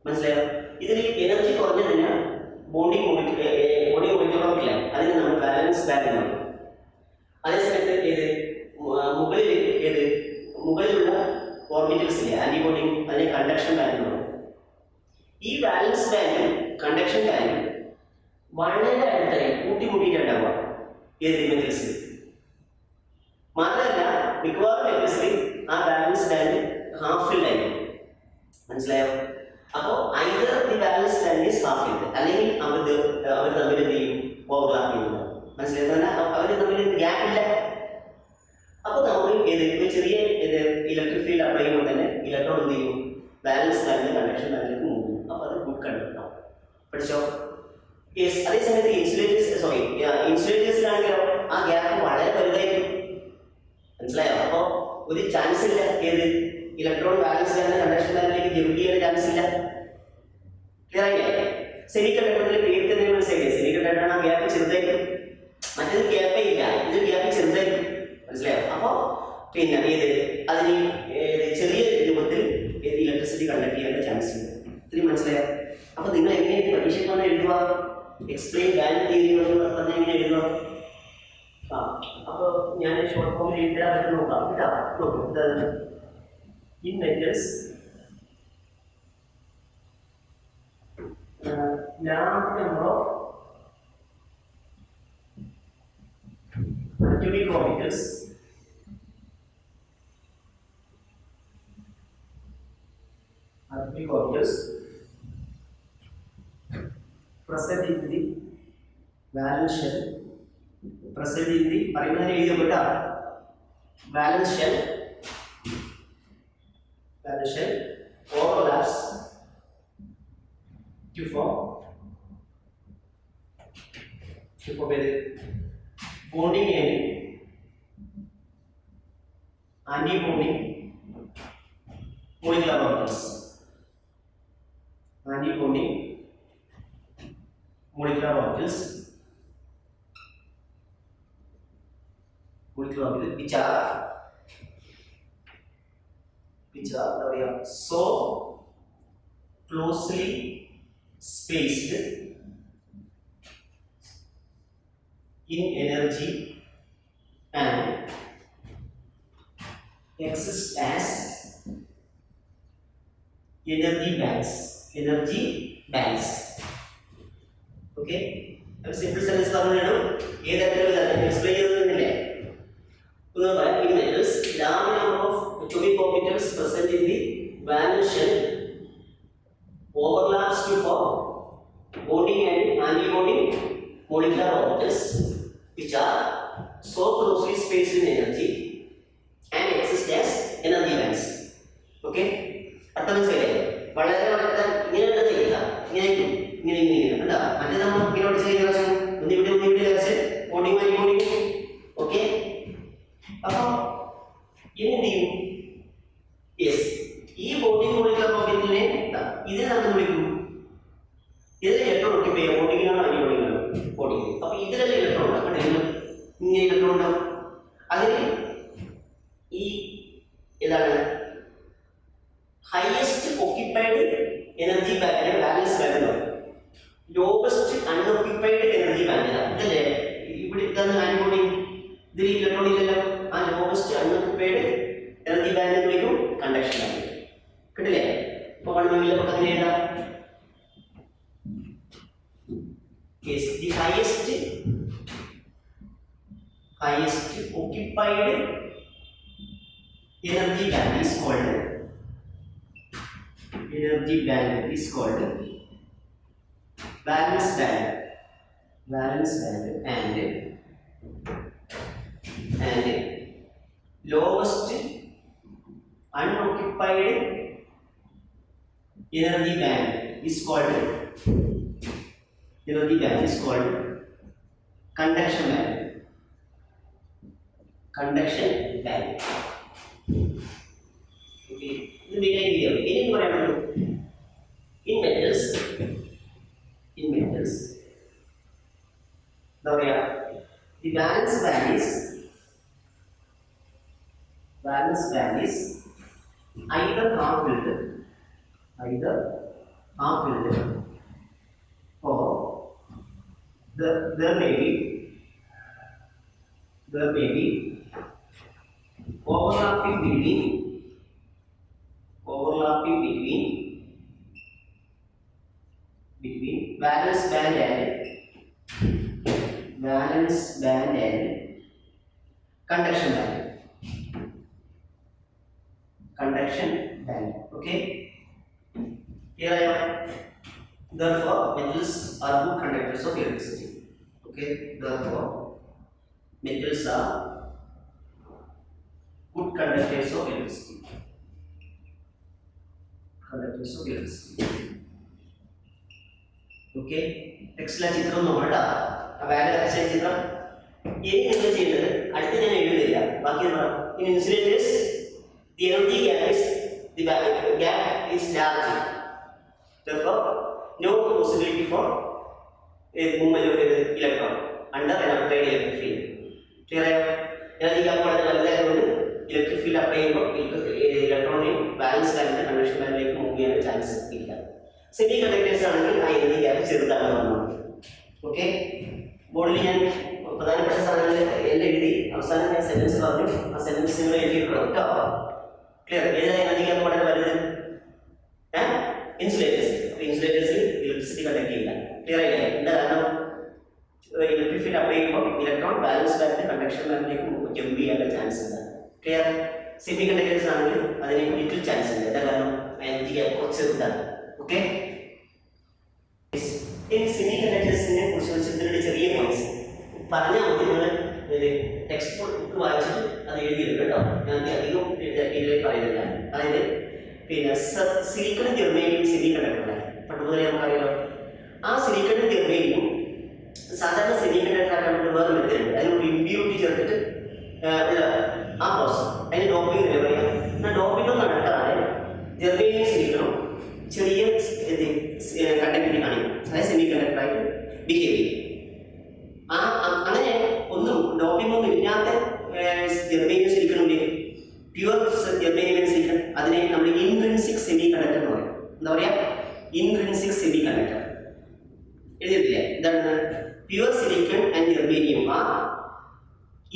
മനസ്സിലായോ? ഇതിൽ എനർജി കുറഞ്ഞതിന് ബോഡി മോളിക്യൂളൊക്കെ അതിന് നമ്മൾ ബാലൻസ് ബാൻഡ് എന്ന് പറയും. അതേസമയത്ത് മുകളിലുള്ള ഓർബിറ്റൽസിലെ ആന്റിബോഡി അതിനെ കണ്ടക്ഷൻ ബാൻഡ് എന്ന് പറയും. ഈ ബാലൻസ് ബാൻഡും കണ്ടക്ഷൻ ബാൻഡും വളരെ അടുത്തായി കൂട്ടിമുട്ടിയിട്ടുണ്ടാവുക മെറ്റൽസിൽ. മാത്രമല്ല മിക്കവാറും മെറ്റൽസിൽ ആ ബാലൻസ് ബാൻഡ് ഹാഫ് ഫിൽഡ് ആയിരിക്കും. മനസ്സിലായോ? അപ്പോൾ either the balance band is half filled, അല്ലെങ്കിൽ അവർ തമ്മിൽ എന്ത് ചെയ്യും? ഓവർലാപ്പ് ചെയ്യുന്നത്. മനസ്സിലായോ? അവർ തമ്മിൽ ഗ്യാപ്പ് ഇല്ല. അപ്പോൾ നമ്മൾ ഒരു ചെറിയ ഇലക്ട്രിക് ഫീൽഡ് അപ്ലൈ ചെയ്യുമ്പോൾ തന്നെ ഇലക്ട്രോൺ എന്ത് ചെയ്യും? ബാലൻസ് ബാൻഡ് കണ്ടക്ഷൻ ബാൻഡിലേക്ക് മൂവ് ചെയ്യും. അപ്പോൾ അത് ഗുഡ് കണ്ടക്ടർ. പഠിച്ചോ? യെസ്. അതേസമയത്ത് ഇൻസുലേറ്റേഴ്സിലാണെങ്കിലോ ആ ഗ്യാപ്പ് വളരെ വലുതായിരിക്കും. മനസ്സിലായോ? അപ്പോൾ ഒരു ചാൻസ് ഇല്ല ഇലക്ട്രോൺ ബാലൻസ് ബാൻഡ് കണ്ടക്ഷൻ ബാൻഡിലേക്ക് ജമ്പ് ചെയ്യാൻ ചാൻസ് ഇല്ല. ക്ലിയർ ആയില്ലേ? സെമി കണ്ടക്ടറിൽ പേര് തന്നെ മനസ്സിലായില്ലേ? സെമി കണ്ടക്ടറാണ് ആ ഗ്യാപ്പ് ചെറുതായിരിക്കും. മറ്റേത് ഗ്യാപ്പേ ഇല്ല, ഇത് ഗ്യാപ്പ് ചെറുതായിരിക്കും. മനസ്സിലായോ? അപ്പോൾ പിന്നെ അതിന് ചെറിയ രൂപത്തിൽ ഇലക്ട്രിസിറ്റി കണ്ടക്ട് ചെയ്യാനുള്ള ചാൻസ് ഉണ്ട്. ഇത്രയും മനസ്സിലായോ? അപ്പോൾ നിങ്ങൾ എങ്ങനെയാണ് പരീക്ഷയ്ക്ക് വന്ന് എഴുതുക? എക്സ്പ്ലെയിൻ ബാൻഡ് തിയറി എന്ന് പറഞ്ഞാൽ എങ്ങനെ എഴുതുക? അപ്പോൾ ഞാൻ ഷോർട്ട് ഫോമിൽ എഴുതാൻ പറ്റും നോക്കാം കേട്ടോ. നോക്കും. In metals, large number of atomic orbitals present in the valence shell, present in the valence shell overlaps to form bonding and anti-bonding molecular orbitals. Anti-bonding molecular orbitals which are so closely spaced in energy and exist as energy bands. Okay, I'm simple sentence പറഞ്ഞാലോ ഏതെങ്കിലും എക്സ്പ്ലെയിൻ ചെയ്യുന്നില്ലേ? in metals large number of atomic orbitals present in the valence shell overlaps to form bonding and anti-bonding molecular orbitals which are so closely spaced in energy and exist as energy bands. Okay, അർത്ഥം മനസ്സിലായില്ലേ? വളരെ ഇങ്ങനെ ചെയ്യില്ല, ഇങ്ങനെ കണ്ടാ മറ്റേ നമ്മൾ ഇങ്ങനെ പഠിച്ചിരിക്കുന്ന ഒന്നിവിടെ ബോണ്ടിങ് ആന്റിബോണ്ടിങ്. ഓക്കെ, അപ്പോൾ ഇനി എന്ത് ചെയ്യും? യെസ്, ഈ ബോണ്ടിങ് മോളിക്കുലർ ഓർബിറ്റലിനെ ഇതിനെ നമ്മൾ വിളിക്കും, ഇതിലെ ഇലക്ട്രോൺ ഒട്ടിപ്പ് ചെയ്യാം. ബോണ്ടിങ്ങിനാണ് ആന്റിബോണ്ടിങ്ങിനാണ് ബോണ്ടിങ്. അപ്പോൾ ഇതിലെല്ലാം ഇലക്ട്രോൺ ഉണ്ടാവും. ഇങ്ങനെ ഇലക്ട്രോൺ ഉണ്ടാവും. അതിന് ഈ ഏതാണ് highest occupied energy band balance band എന്ന് പറയും. ലോവസ്റ്റ് അൺഒക്യുപ്പൈഡ് എനർജി ബാൻഡ് ഇതല്ലേ ഇവിടെ ഇതാണ് ആന്റിബോണ്ടിങ്. ഇതിൽ ഇലക്ട്രോൺ ഇല്ലല്ലോ. ആ ലോവസ്റ്റ് അൺഒക്യുപ്പൈഡ് എനർജി ബാൻഡ് വിളിക്കും കണ്ടക്ഷൻ ബാൻഡ്. കിട്ടില്ലേ? ഇപ്പോൾ കണ്ടുപിടിക്കില്ല. നമുക്ക് അങ്ങനെ എഴുതാം. Yes, the highest occupied energy band is called valence band and lowest unoccupied energy band is called conduction band. Okay, ഇത് മെയിൻ ക്ലിയർ. ഇനി പറയാനുള്ളൂ in metals എന്താ പറയാ, the valence band is either half filled are filled, or there may be overlapping between valence band and conduction band. Okay. Here therefore metals are good conductors of electricity. Okay. Therefore metals are good conductors of electricity. Okay. ടെക്സ്റ്റിലെ ചിത്രം നോക്കണ്ട. ആ ബാഗ് ടെക്സ്റ്റിലെ ചിത്രം ഇനി നിങ്ങൾ ചെയ്യുന്നത് അടുത്ത് ഞാൻ എഴുതുന്നില്ല. ബാക്കി in insulators the energy gap is large. Therefore no possibility for a movement of electron under an applied electric field. Clear ആയോ? energy gap വളരെ വലുതായതുകൊണ്ട് ഇലക്ട്രിക് ഫീൽഡ് അപ്ലൈ ചെയ്യുമ്പോൾ ഇലക്ട്രോണിനെ ബാലൻസ് ബാൻഡിന്റെ കണ്ടക്ഷൻ ബാൻഡിലേക്ക് മൂവ് ചെയ്യാൻ ചാൻസ് ഇല്ല. സെമി കണ്ടക്ടേഴ്സ് ആണെങ്കിൽ ആ എനർജി ഗ്യാപ്പ് ചെറുതാണെന്ന്. ഓക്കെ. ബോർഡിൽ ഞാൻ പ്രധാനപ്പെട്ട സാധനങ്ങൾ എല്ലാം എഴുതി അവസാനം ഞാൻ സെന്റൻസ് പറഞ്ഞു. ആ സെന്റൻസ് നിങ്ങൾ എഴുതിയിരിക്കണം കേട്ടോ. ക്ലിയർ? ഏതാ എനർജി ഗ്യാപ്പ് വളരെ വലുത്? ഇൻസുലേറ്റേഴ്സ്. അപ്പോൾ ഇൻസുലേറ്റേഴ്സിൽ ഇലക്ട്രിസിറ്റി കണ്ടക്ട് ചെയ്യില്ല. ക്ലിയർ ആയില്ലേ? എന്താ കാരണം? ഇലക്ട്രിക് ഫീൽഡ് അപ്ലൈ ചെയ്യുമ്പോൾ ഇലക്ട്രോൺ ബാലൻസ് ബാൻഡിന്റെ കണ്ടക്ഷൻ ബാൻഡിലേക്ക് ജമ്പ് ചെയ്യാനുള്ള ചാൻസ് ഉണ്ട്. ക്ലിയർ? സെമി കണ്ടക്ടേഴ്സ് ആണെങ്കിൽ അതിന് ലിറ്റിൽ ചാൻസ് ഉണ്ട്. എന്താ കാരണം? എനർജി ഗ്യാപ്പ് കുറച്ച് ചെറുതാണ്. ഓക്കെ. ഇനി സെമി കണ്ടക്ടേഴ്സിനെ കുറിച്ച് വെച്ചിട്ട് ചെറിയ പോയിന്റ്സ് പറഞ്ഞാൽ മതി. നിങ്ങൾ ടെക്സ്റ്റ് ബുക്ക് വായിച്ചിട്ട് അത് എഴുതിയിട്ടുണ്ട് കേട്ടോ. ഞാൻ അധികം പറയുന്നില്ല. അതായത് പിന്നെ സിലിക്കണും ജെർമേനിയം സെമി കണ്ടക്ടറാണ്. പണ്ട് മുതലേ നമുക്കറിയാലോ. ആ സിലിക്കണും ജെർമേനിയം സാധാരണ സെമി കണ്ടക്ടർ ആക്കാൻ വേണ്ടി വേറെ മെത്തേഡുണ്ട്. അതിനോട് ഇമ്പ്യൂരിറ്റി ചേർത്തിട്ട് ആ പ്രോസസ് അതിന് ഡോപ്പിംഗ് എന്ന് പറയാം. എന്നാൽ ഡോപ്പിംഗ് നടക്കാതെ ജെർമേനിയം സിലിക്കണും ചെറിയ കണ്ടക്ടിവിറ്റി കാണിക്കും. അതായത് സെമി കണ്ടക്ടറായിട്ട് ബിഹേവ് ചെയ്യും. അങ്ങനെ ഒന്നും ഡോപ്പിംഗ് ഒന്നും ഇല്ലാത്ത ജെർമേനിയം സിലിക്കണുണ്ട്. പ്യുവർ ജെർമേനിയം സിലിക്കൺ അതിനെ നമ്മൾ ഇൻട്രിൻസിക് സെമി കണ്ടക്ടർ എന്ന് പറയും. എന്താ പറയാ? ഇൻട്രിൻസിക് സെമി കണ്ടക്ടർ എഴുതിയിട്ടില്ലേ? എന്താണ്? Pure silicon and germanium are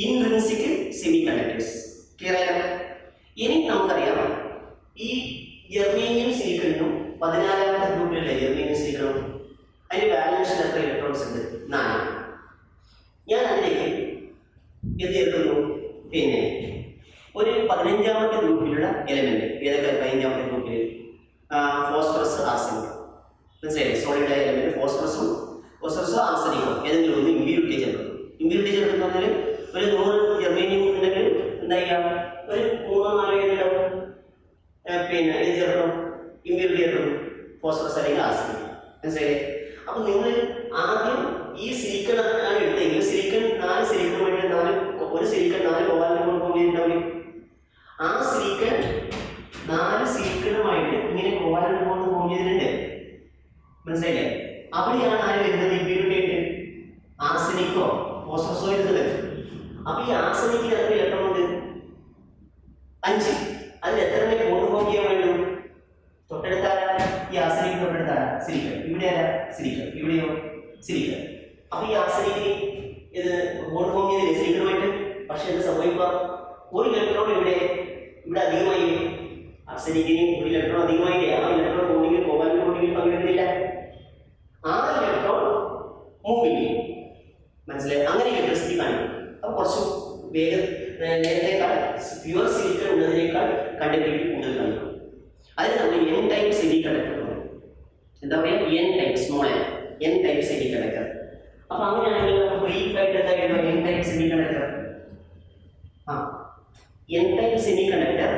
intrinsic semi conductors. Clear ആയോ? ഇനി നമുക്കറിയാം ഈ ജെർമേനിയം സിലിക്കണിനും 14ാമത്തെ ഗ്രൂപ്പിലല്ലേ ജെർമേനിയം സിലിക്കണും. അതിന്റെ ബാലൻസിൽ എത്ര ഇലക്ട്രോൺസ് ഉണ്ട്? 4. ഞാൻ അതിലേക്ക് എന്ത് ചേർക്കുന്നു? പിന്നെ ഒരു 15ാമത്തെ ഗ്രൂപ്പിലുള്ള എലമെന്റ്. ഏതൊക്കെ 15ാമത്തെ ഗ്രൂപ്പിൽ? Phosphorus, arsenic. മനസ്സിലായി? സോളിഡ് ആയ എലമെന്റ് ഫോസ്ഫറസും ആർസനിക്കും ഏതെങ്കിലും ഒന്ന് ഇമ്പ്യൂരിറ്റി ചേർക്കും. ഇമ്പ്യൂരിറ്റി ചേർക്കുന്ന പറഞ്ഞാൽ ഒരു 100 ജെർമേനിയം ഉണ്ടെങ്കിൽ എന്താ ചെയ്യുക? ഒരു 3-4 ഉണ്ടാവും. പിന്നെ ഇത് ചേർക്കണം, ഇമ്പ്യൂരിറ്റി ചേർക്കണം, ഫോസ്ഫറസ് അല്ലെങ്കിൽ ആർസനിക്. മനസ്സിലായില്ലേ? അപ്പൊ നിങ്ങൾ ആദ്യം ഈ സിലിക്കൺ ആണ് എടുത്തെങ്കിൽ സിലിക്കൺ 4 സിലിക്കണുമായിട്ട് ഒരു സിലിക്കൺ 4 കോവാലന്റ് ബോണ്ട് ഫോം ചെയ്തിട്ടുണ്ടാവില്ലേ? ആ സിലിക്കൺ 4 സിലിക്കണുമായിട്ട് ഇങ്ങനെ കോവാലന്റ് ബോണ്ട് ഫോം ചെയ്തിട്ടുണ്ട്. മനസ്സിലായില്ലേ? അവിടെയാണ് ആര് വരുന്നത്? ഇമ്പ്യൂരിറ്റി ആയിട്ട് ആർസനിക്കോ ഫോസ്ഫറസോ വരുന്നത്. അപ്പൊ ഈ ആർസനിക്കിന് എത്ര ഇലക്ട്രോൺ ഉണ്ട്? 5. അതിൽ എത്ര ബോണ്ട് ഫോം ചെയ്യാൻ വേണ്ടു? തൊട്ടടുത്താര ഈ ആർസനിക്ക് തൊട്ടടുത്താര സിലിക്കൺ. ഇവിടെ ആരാ? സിലിക്കൺ. ഇവിടെയോ? സിലിക്കൺ. അപ്പൊ ഈ ആർസനിക്കിന് ഇത് ബോണ്ട് ഫോം ചെയ്തില്ലേ സിലിക്കണുമായിട്ട്? പക്ഷെ ഇത് സംഭവിക്കുക ഒരു ഇലക്ട്രോൺ ഇവിടെ അധികമായി. ആർസനിക്കിന് ഒരു ഇലക്ട്രോൺ അധികമായില്ലേ? ആ ഇലക്ട്രോൺ ബോണ്ടിങ്ങിൽ കോവാലന്റ് ബോണ്ടിങ്ങിൽ പങ്കെടുക്കുന്നില്ല. ആ ഇലക്ട്രോൺ മൂവ് ചെയ്യും. മനസ്സിലായി? അങ്ങനെ ഇലക്ട്രിസിറ്റി കാണിക്കും. അപ്പൊ കുറച്ച് വേഗം നേരത്തേക്കാൾ പ്യുവർ സിലിക്കൺ ഉള്ളതിനേക്കാൾ കണ്ടക്ടിവിറ്റി കൂടുതൽ കാണിക്കും. അതിന് നമ്മൾ എൻ ടൈപ്പ് സെമി കണ്ടക്ടർ പറയും. എന്താ പറയുക? N type, small N type semi conductor. അപ്പൊ അങ്ങനെയാണെങ്കിൽ ബ്രീഫായിട്ട് എന്താ N type semi conductor? N type semi conductor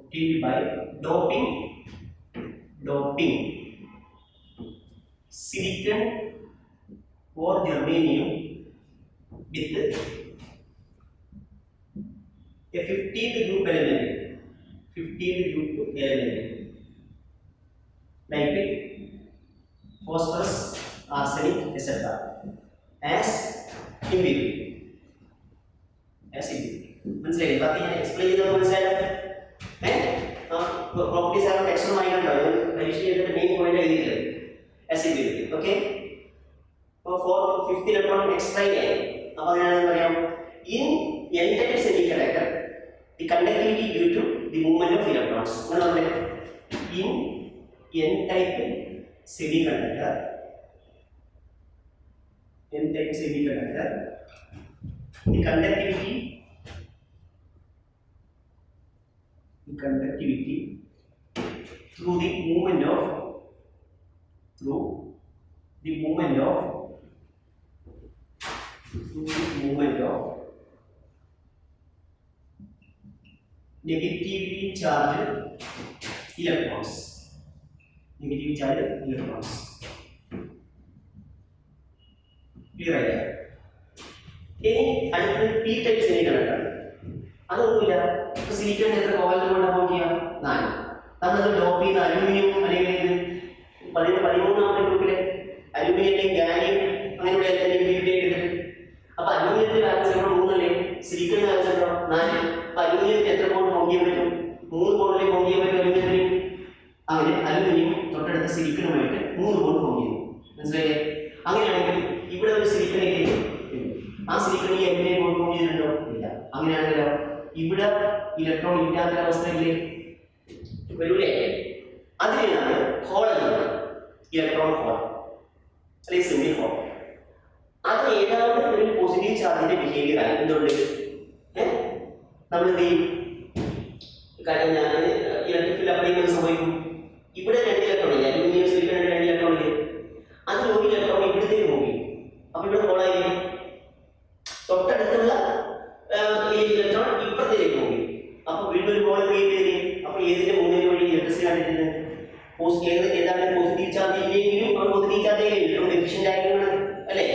obtained by doping silicon or germanium with a 15th group element like phosphorus, arsenic, etc. As impurity. മനസ്സിലായി? ബാക്കി ഞാൻ എക്സ്പ്ലെയിൻ ചെയ്തത് മനസ്സിലായോ? പ്രോപ്പർട്ടീസ് ആർ ടെക്സ്റ്റ് വായിക്കണ്ടോ? പരീക്ഷ ചെയ്തിട്ട് മെയിൻ പോയിന്റ് എഴുതിയില്ല. As impurity. ഓക്കെ, അപ്പോൾ ഫിഫ്ത്ത് ഇലക്ട്രോൺ എക്സ്ട്രാക്ട് ആയി. അപ്പോൾ അതിനാണ് പറയാം in N type semiconductor the conductivity due to the movement of electrons. അങ്ങനെ in N type semiconductor the conductivity through the movement of negatively charged electrons. Clear idea? ഇനി അടുത്തത് പി ടൈപ്പ് സെമികണ്ടക്ടർ. അതൊന്നുമില്ല, സിലിക്കൺ എത്ര കോവലന്റ് കൊണ്ട് നോക്കിയാൽ 4. നമ്മളത് ഡോപ്പ് ചെയ്യുന്ന അലൂമിനിയം അല്ലെങ്കിൽ 13ാമത്തെ ഗ്രൂപ്പിലെ അലൂമിനിയം അല്ലെങ്കിൽ ഗാലിയം അങ്ങനെയുള്ള എല്ലാം എടുത്തിട്ട് അപ്പൊ അലൂമിനിയത്തിന്റെ ബാലൻസ് എത്ര 3 അല്ലേ, സിലിക്കൺ ബാലൻസ് എത്ര 4. അപ്പൊ അലൂമിനിയത്തിന് എത്ര ബോണ്ട് ഫോം ചെയ്യാൻ പറ്റും? 3 ബോണ്ടിലേക്ക് ഫോം ചെയ്യാൻ പറ്റും അലൂമിനിയത്തിന്. അങ്ങനെ അലൂമിനിയം തൊട്ടടുത്ത സിലിക്കണുമായിട്ട് 3 ബോണ്ട് ഫോം ചെയ്യുന്നു. മനസ്സിലായില്ലേ? അങ്ങനെയാണെങ്കിൽ ഇവിടെ ഒരു സിലിക്കൺ ഇല്ലേ, ആ സിലിക്കൺ ഈ എങ്ങനെ ബോണ്ട് ഫോം ചെയ്തിട്ടുണ്ടോ? ഇല്ല. അങ്ങനെയാണെങ്കിലോ ഇവിടെ ഇലക്ട്രോൺ ഇല്ലാത്ത അവസ്ഥയില്ലേ വരൂലേ? അതിനാണ് ഹോൾ എന്നത്, ഇലക്ട്രോൺ ഹോൾ അല്ലെങ്കിൽ സെമി ഹോൾ. അത് ഏതാണ്ട് ഒരു പോസിറ്റീവ് ചാർജിന്റെ ബിഹേവിയർ ആണ്. എന്തുകൊണ്ട് നമ്മൾ എന്ത് ചെയ്യും? കാരണം ഞാൻ ഇലക്ട്രിക് ഫീൽഡ് അപ്ലൈ ചെയ്യുന്നത് സംഭവിക്കും. ഇവിടെ 2 ഇലക്ട്രോൺ ഇല്ല, അലൂമിനിയം സിലിക്കൺ 2 ഇലക്ട്രോൺ ഇല്ല. അതിൽ ഒരു ഇലക്ട്രോൺ ഇവിടത്തേക്ക് പോയി. അപ്പൊ ഇവിടെ ഹോളായിരിക്കും. തൊട്ടടുത്തുള്ള ഇലക്ട്രോൺ ഇപ്പുറത്തേക്ക് പോയി. അപ്പൊ വീണ്ടും ഒരു ഹോൾ ക്രിയേറ്റ് ചെയ്യും. അപ്പൊ ഏതിന്റെ മൂന്നിന് വഴി ഇലക്ട്രിസിറ്റി കണ്ടിട്ടുണ്ട്? ഏതാണ് പോസിറ്റീവ് ചാർജ് ഇല്ലെങ്കിലും അവർ പോസിറ്റീവ് ചാർജ് ഇലക്ട്രോൺ എഫിഷ്യന്റ് ആയിരിക്കണം അല്ലേ?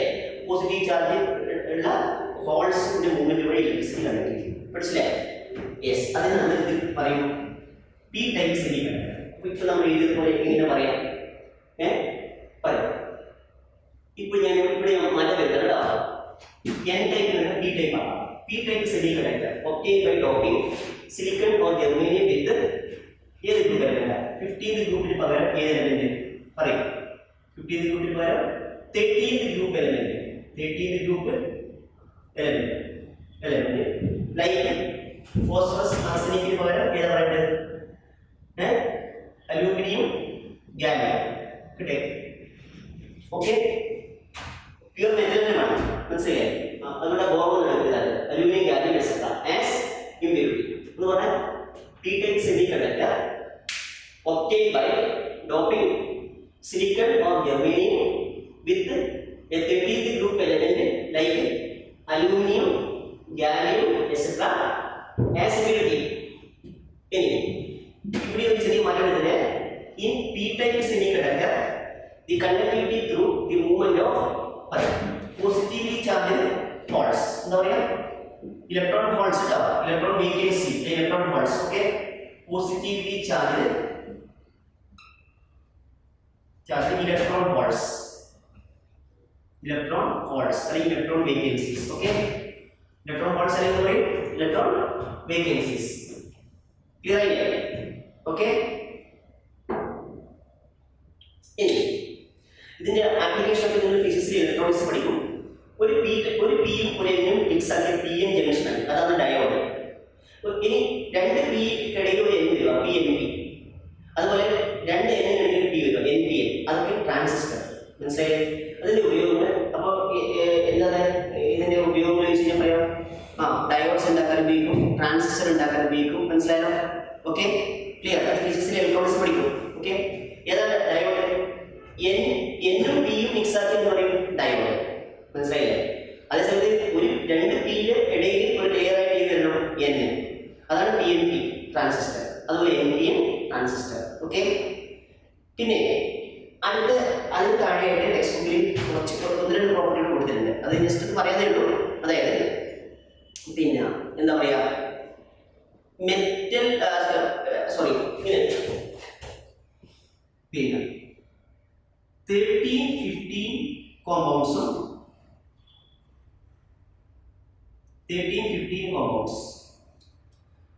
പോസിറ്റീവ് ചാർജ് ഉള്ള ഹോൾസിന്റെ മൂവ്മെന്റ് വഴി ഇലക്ട്രിസിറ്റി കണ്ടിരിക്കും. മനസ്സിലായോ? യെസ്, അതിനാണ് ഇത് പറയും പി ടൈപ്പ് സെമികണ്ടക്ടർ. അപ്പൊ ഇപ്പൊ നമ്മൾ എഴുതിയതുപോലെ എങ്ങനെ പറയാം? പറയാം. ഇപ്പൊ ഞാൻ ഇവിടെ മാറ്റം വരുന്നത് കേട്ടോ. എൻ ടൈപ്പ് പി ടൈപ്പ് ആണ്. P type semiconductor obtained by doping silicon or germanium with ഏത് ഗ്രൂപ്പ് എലമെന്റ്? 15th ഗ്രൂപ്പിന് പകരം ഏത് എലമെന്റ് പറയും? 15th ഗ്രൂപ്പിന് പകരം 13th group element. 13th group element like phosphorus ആർസനിക്കിന് പകരം ഏതാ പറയുന്നത്? Aluminium gallium. കിട്ടേ? ഓക്കെ, പ്യൂർ മെറ്റലിനാണ്. മനസ്സിലായി? അതുകൊണ്ട് ബോർഡ് ഇതാണ് aluminium gallium etcetera as impurity എന്ന് പറഞ്ഞാൽ P type semiconductor obtained by doping silicon or germanium with a 13th group element like aluminum, gallium, etc. as impurity. Anyway, ഇവിടെ ഒരു ചെറിയ മാറ്റം വരുന്നത് in p-type semiconductor the conductivity through the movement of positively charged holes. എന്താ പറയാ? ഇലക്ട്രോൺ ഹോൾസ് ഉണ്ടാവും. Electron vacancy electron holes. Okay, positively charge electron holes അല്ലെങ്കിൽ electron vacancies. Okay, electron holes അല്ലെങ്കിൽ പറയും electron vacancies. Clear ആയില്ലേ? Okay, ഇനി ഇതിന്റെ ആപ്ലിക്കേഷൻ ഒക്കെ നിങ്ങൾ ഫിസിക്സിൽ ഇലക്ട്രോണിക്സ് പഠിക്കും. ഒരു പിയും ഒരു എന്നും മിക്സ് ആക്കിയ pn ജംഗ്ഷൻ ആണ്, അതാണ് ഡയോഡ്. ഇനി 2 പിക്കിടയിൽ ഒരു n വരിക, PNP. അതുപോലെ 2 n പി വരിക, NPN. അതൊക്കെ ട്രാൻസിസ്റ്റർ. മനസ്സിലായി? അതിന്റെ ഉപയോഗങ്ങൾ അപ്പോൾ എന്താണ് ഇതിന്റെ ഉപയോഗങ്ങൾ വെച്ച് കഴിഞ്ഞാൽ പറയാം. ഡയോഡ്സ് ഉണ്ടാക്കാൻ ഉപയോഗിക്കും, ട്രാൻസിസ്റ്റർ ഉണ്ടാക്കാൻ ഉപയോഗിക്കും. മനസ്സിലായോ? Okay, clear? അത് ഫിസിക്സിൽ ഇലക്ട്രോണിക്സ് പഠിക്കും. ഓക്കെ, ഏതാണ് ഡയോഡ്? എന്നും പിയും മിക്സ് ആക്കി എന്ന് പറയും ഡയോഡ്. മനസ്സിലായില്ലേ? അതേസമയത്ത് ഒരു 2 പിയുടെ ഇടയിൽ ഒരു ലെയർ ആയിട്ട് ചെയ്ത് തരണം n. അതാണ് PNP ട്രാൻസിസ്റ്റർ. അതുപോലെ NPN ട്രാൻസിസ്റ്റർ. ഓക്കെ, പിന്നെ അതിന് താഴെയായിട്ട് ടെക്സ്റ്റ് ബുക്കിൽ കുറച്ച് 1-2 പ്രോപ്പർട്ടികൾ കൊടുത്തിട്ടുണ്ട്. അത് ജസ്റ്റ് പറയാനേ ഉള്ളൂ. അതായത് പിന്നെ എന്താ പറയാ, മെറ്റൽ പിന്നെ 13-15 കോമ്പൗണ്ട്സും 13-15 കോമ്പൗണ്ട്സ്,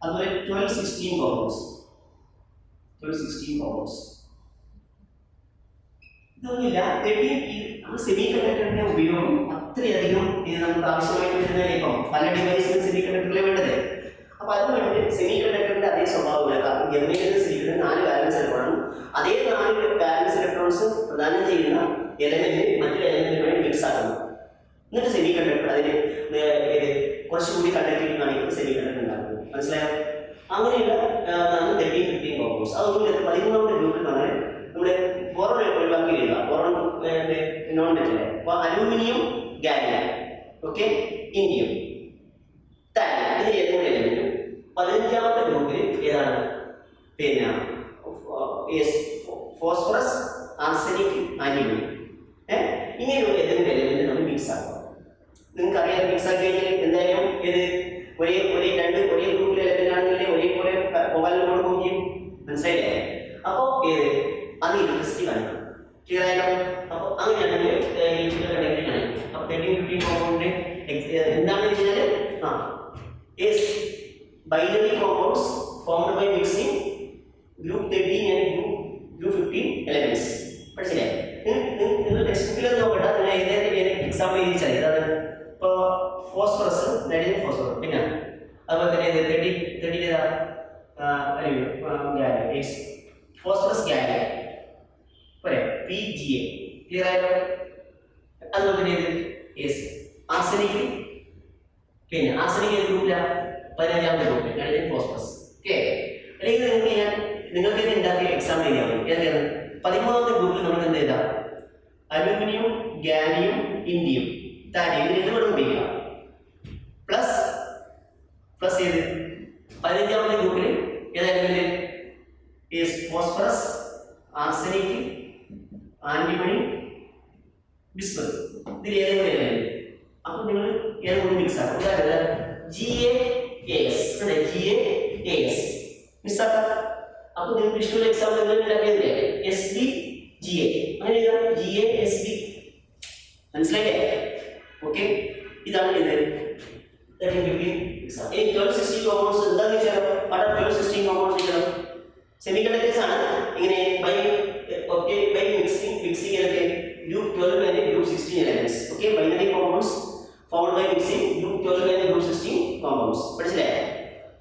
അതുപോലെ 12-16 കോമ്പൗണ്ട്സ്. 12-16 കോമ്പൗണ്ട്സ് ഇതൊന്നുമില്ല. 13 നമ്മൾ സെമി കണ്ടക്ടറിന്റെ ഉപയോഗം അത്രയധികം നമുക്ക് ആവശ്യമായിട്ട് വരുന്നതിന് ഇപ്പം പല ഡിവൈസിലും സെമി കണ്ടക്ടറിലെ വേണ്ടത്. അപ്പൊ അതുകൊണ്ട് സെമി കണ്ടക്ടറിന്റെ അതേ സ്വഭാവമില്ല. കാരണം ജർമ്മനിയിലെ സെമി കണ്ടക്ടർ 4 വാലൻസ് ഇലക്ട്രോണാണ്. അതേ 4 വാലൻസ് ഇലക്ട്രോൺസ് പ്രദാനം ചെയ്യുന്ന എലമെന്റ് മറ്റൊരു എലമെന്റിനുമായി മിക്സ് ആക്കുന്നു. എന്നിട്ട് സെമി കണ്ടക്ടർ അതിന് കുറച്ചുകൂടി കണ്ടക്ടിവിറ്റി കാണിക്കുന്ന സെമി കണ്ടക്ടർ ഉണ്ടാകുന്നത്. മനസ്സിലായോ? അങ്ങനെയുള്ള 13-15 കോമ്പൗണ്ട്സ്. അതൊന്നും 13ാമത്തെ ഗ്രൂപ്പിൽ പറഞ്ഞാൽ നമ്മുടെ ബോറോൺ ഒഴിവാക്കി എഴുതുക. Boron non metal. അപ്പോൾ aluminium, gallium, okay, indium, thallium, ഇതിന് ഏതെങ്കിലും എലമെന്റ്. 15ാമത്തെ ഗ്രൂപ്പിൽ ഏതാണ്? പിന്നെ ഫോസ്ഫറസ്, ആർസനിക്, ആന്റിമണി. ഇങ്ങനെയുള്ള ഏതെങ്കിലും എലമെന്റ് നമ്മൾ മിക്സ് ആക്കുക. നിങ്ങൾക്കറിയാം, മിക്സ് ആക്കി കഴിഞ്ഞാൽ എന്തായാലും ഇത് ഒരേ ഗ്രൂപ്പിലെ എലമെന്റ് ആണെങ്കിൽ ഒരേപോലെ പോകാനും കൊടുക്കുകയും ചെയ്യും. മനസ്സിലായില്ലേ? അപ്പോൾ അത് ഇലക്ട്രിസിറ്റി കാണിക്കണം. ക്ലിയർ ആയാലോ? അപ്പോൾ അങ്ങനെയാണെങ്കിൽ ഇലക്ട്രിക്കൽ കണ്ടക്ടറിറ്റി കാണിക്കും. അപ്പോൾ 13-15 കോമ്പൗണ്ടിന്റെ എന്താണെന്ന് വെച്ചാൽ binary compounds formed by mixing group 13 and group 15 elements. പഠിച്ചില്ലേ? നിങ്ങൾ ടെക്സ്റ്റ് ബുക്കിൽ നോക്കണ്ട, നിങ്ങൾ ഏതെങ്കിലും എക്സാമ്പിൾ എഴുതിച്ചാൽ അതാണ്. ഇപ്പോൾ ഫോസ്ഫറസ്, നൈട്രജൻ ഫോസ്ഫറസ്, പിന്നെ അതുപോലെ തന്നെ 30 ഫോസ്ഫറസ് ഗാലിയം പോരെ, PGA. ക്ലിയർ ആയല്ലോ? അതുപോലെ തന്നെ ആർസനിക്, പിന്നെ ആർസനിക് ഏത് ഗ്രൂപ്പിലാണ്? 15ാമത്തെ ഗ്രൂപ്പിൽ നൈട്രജൻ ഫോസ്ഫറസ്. ഓക്കെ. അല്ലെങ്കിൽ നിങ്ങൾക്ക് ഇത് ഉണ്ടാക്കിയ എക്സാമ്പിൾ ചെയ്യാൻ മതി. ഏതൊക്കെയാണ്? 13ാമത്തെ ഗ്രൂപ്പിൽ നമുക്ക് എന്ത് ചെയ്താൽ അലൂമിനിയം, ഗാലിയം, ഇൻഡിയം, താലിയം, ഇതിന് ഇവിടെ ഉപയോഗിക്കാം. പ്ലസ് ഏത് 15ാമത്തെ ഗ്രൂപ്പിൽ ഏതായാലും ഫോസ്ഫറസ്, ആർസനിക്, ആന്റിമണി, ബിസ്മത്ത്, ഇതിൽ ഏതെങ്കിലും എലമെന്റ്. അപ്പോൾ നിങ്ങൾ ഏതെങ്കിലും മിക്സ് ആക്കും. ഉദാഹരണത്തിന് GaAs മിക്സ് ആക്കാം. അപ്പോൾ നിങ്ങൾ വിഷ്വൽ എക്സാമ്പിൾ ഉണ്ടാക്കിയതില്ലേ SbGa, അങ്ങനെ എഴുതാം. GaSb. മനസ്സിലായില്ലേ? ഓക്കെ. ഇതാണ് ഇത് 12-16 കോമ്പൗണ്ട്സ്. എന്താണെന്ന് വെച്ചാൽ 12-16 കോമ്പൗണ്ട്സ് ചെയ്യണം. സെമി കണ്ടക്ടേഴ്സ് ആണ്. ഇങ്ങനെ ബൈ മിക്സിംഗ് ചെയ്തൊക്കെ group 12 and group 16 elements. Okay. Binary compounds formed by mixing group 12 and group 16 compounds. മനസ്സിലായേ?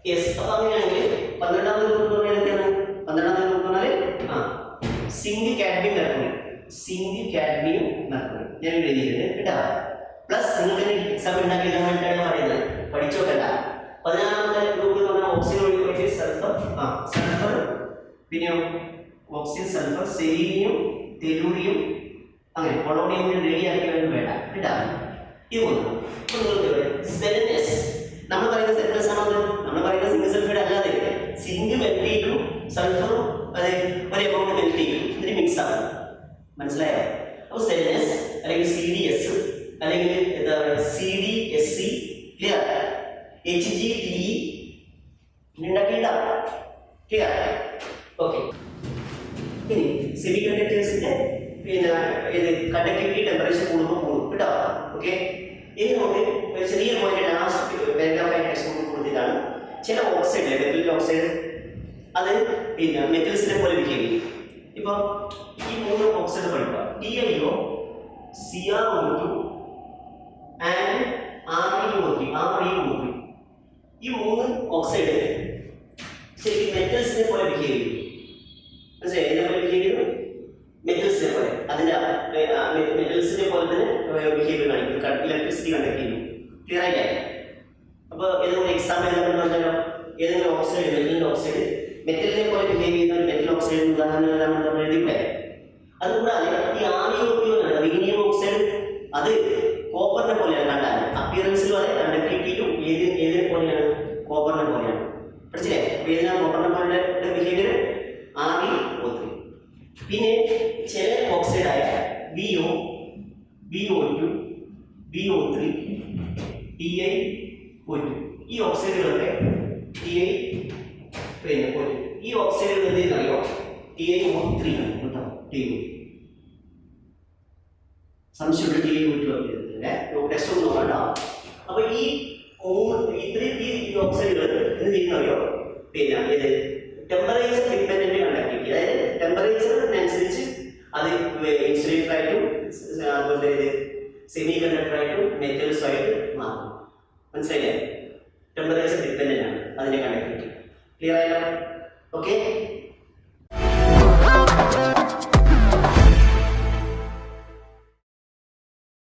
യെസ്. അപ്പോൾ അങ്ങനെയാണെങ്കിൽ 12ാമത്തെ ഗ്രൂപ്പ് എന്ന് പറഞ്ഞാൽ ഏതൊക്കെയാണ്? 12ാമത്തെ ഗ്രൂപ്പ് എന്ന് പറഞ്ഞാൽ സിങ്ക്, കാഡ്മിയം, മെർക്കുറി. ഞാൻ എഴുതിയിട്ടുണ്ട് കേട്ടോ. പ്ലസ് നിങ്ങൾക്ക് എക്സാമ്പിൾ ഉണ്ടാക്കി എഴുതാൻ വേണ്ടിയിട്ടാണ് പറയുന്നത്. പഠിച്ചു നോക്കണ്ട. 16ാമത്തെ ഗ്രൂപ്പ് എന്ന് പറഞ്ഞാൽ ഓക്സിജൻ ഒഴിവാക്കി സൾഫർ, പിന്നെ ഓക്സിജൻ, സൾഫർ, സെലീനിയം, ടെലൂറിയം, അങ്ങനെ പൊളോണിയം റേഡിയാക്കി വേണ്ട കേട്ടോ. ഇത് പോകുന്നു. സെലനസ് നമ്മൾ പറയുന്ന സെലനസ് ആണോ? നമ്മൾ പറയുന്ന സിംഗിൾ സൾഫൈഡ് അല്ലാതെ സിങ്ക് മെൽറ്റ് ചെയ്യും, സൾഫറും അതെ ഒരു എമൗണ്ട് മെൽറ്റ് ചെയ്യും, ഇതിന് മിക്സ് ആണ്. മനസ്സിലായോ? അപ്പോൾ സെലനസ് അല്ലെങ്കിൽ CdS അല്ലെങ്കിൽ എന്താ പറയുക CdSc, ക്ലിയർ? HgTe ഉണ്ടാക്കിയിട്ടുണ്ടാവും. ക്ലിയർ? ഓക്കെ. ഇനി സെമി കണ്ടക്ടേഴ്സിന്റെ പിന്നെ കണ്ടക്ടിവിറ്റി ടെമ്പറേച്ചർ കൂടുമ്പോൾ കൂടും കേട്ടോ. ഓക്കെ. ഇനി നമുക്ക് ചെറിയൊരു പോയിന്റ് ലാസ്റ്റ് പാരഗ്രാഫായി ടെക്സ്റ്റ് ബുക്ക് കൊടുത്തിട്ടാണ്. ചില ഓക്സൈഡ്, മെറ്റൽ ഓക്സൈഡ്, അത് പിന്നെ മെറ്റൽസിനെ പോലെ ബിഹേവ് ചെയ്യും. ഇപ്പോൾ ഈ 3 ഓക്സൈഡ് പഠിക്കുക. TiO, CrO2 and ReO3. ഈ 3 ഓക്സൈഡ് ശരിക്കും മെറ്റൽസിനെ പോലെ ബിഹേവ് ചെയ്യും. മനസ്സിലായി? ഇതിനെ ബിഹേവ് ചെയ്യും മെറ്റൽസിനെ പോലെ. അതിന്റെ മെറ്റൽസിനെ പോലെ തന്നെ ബിഹേവിയർ കാണിക്കും. ഇലക്ട്രിസിറ്റി കണ്ടക്ട് ചെയ്യും. ക്ലിയർ ആയില്ലേ? അപ്പോൾ ഏതെങ്കിലും എക്സാമ്പിൾ പറഞ്ഞാലോ, ഏതെങ്കിലും ഓക്സൈഡ്, മെറ്റലിന്റെ ഓക്സൈഡ് മെറ്റലിനെ പോലെ ബിഹേവ് ചെയ്യുന്ന ഒരു മെറ്റൽ ഓക്സൈഡ് ഉദാഹരണം നമ്മൾ എഴുതിയില്ലേ? അതുകൂടാതെ ഈ റീനിയം ഓക്സൈഡ് അത് കോപ്പറിനെ പോലെയാണ് കണ്ടാൽ. അപ്പിയറൻസിലും അതെ, കണ്ടക്ടിവിറ്റിയിലും ഏതിനെ പോലെയാണ്? കോപ്പറിനെ പോലെയാണ്. പഠിച്ചില്ലേ? അപ്പോൾ ഏതിനാണ് കോപ്പറിനെ പോലെ ബിഹേവിയർ? ReO3. പിന്നെ ചില ഓക്സൈഡായ BO, BO2, BO3, TiO2, ഈ ഓക്സൈഡുകളുടെ ഈ ഓക്സൈഡുകൾ എന്തെന്നറിയോ? TiO3 ആണ് കേട്ടോ. സംശയമുണ്ട് TiO2 ടെസ്റ്റ് ഒന്നും നോക്കണ്ട. അപ്പോൾ ഈ ഈ ഓക്സൈഡുകൾ എന്ത് ചെയ്യുന്നറിയോ? പിന്നെ ഇത് ടെമ്പറേച്ചർ ഡിപ്പെൻഡന്റ് കണ്ടക്ടിവിറ്റി, അതായത് ടെമ്പറേച്ചറിനനുസരിച്ച് അത് ഇൻസുലേറ്റർ ആയിട്ടും അതുപോലെ ഇത് സെമി കണ്ടക്ടർ ആയിട്ടും മെറ്റൽസ് ആയിട്ട് മാറും. മനസ്സിലായില്ലേ? ടെമ്പറേച്ചർ ഡിപ്പെൻഡന്റ് ആണ് അതിന്റെ കണ്ടക്ടിവിറ്റി. ക്ലിയർ ആയല്ലോ? ഓക്കെ.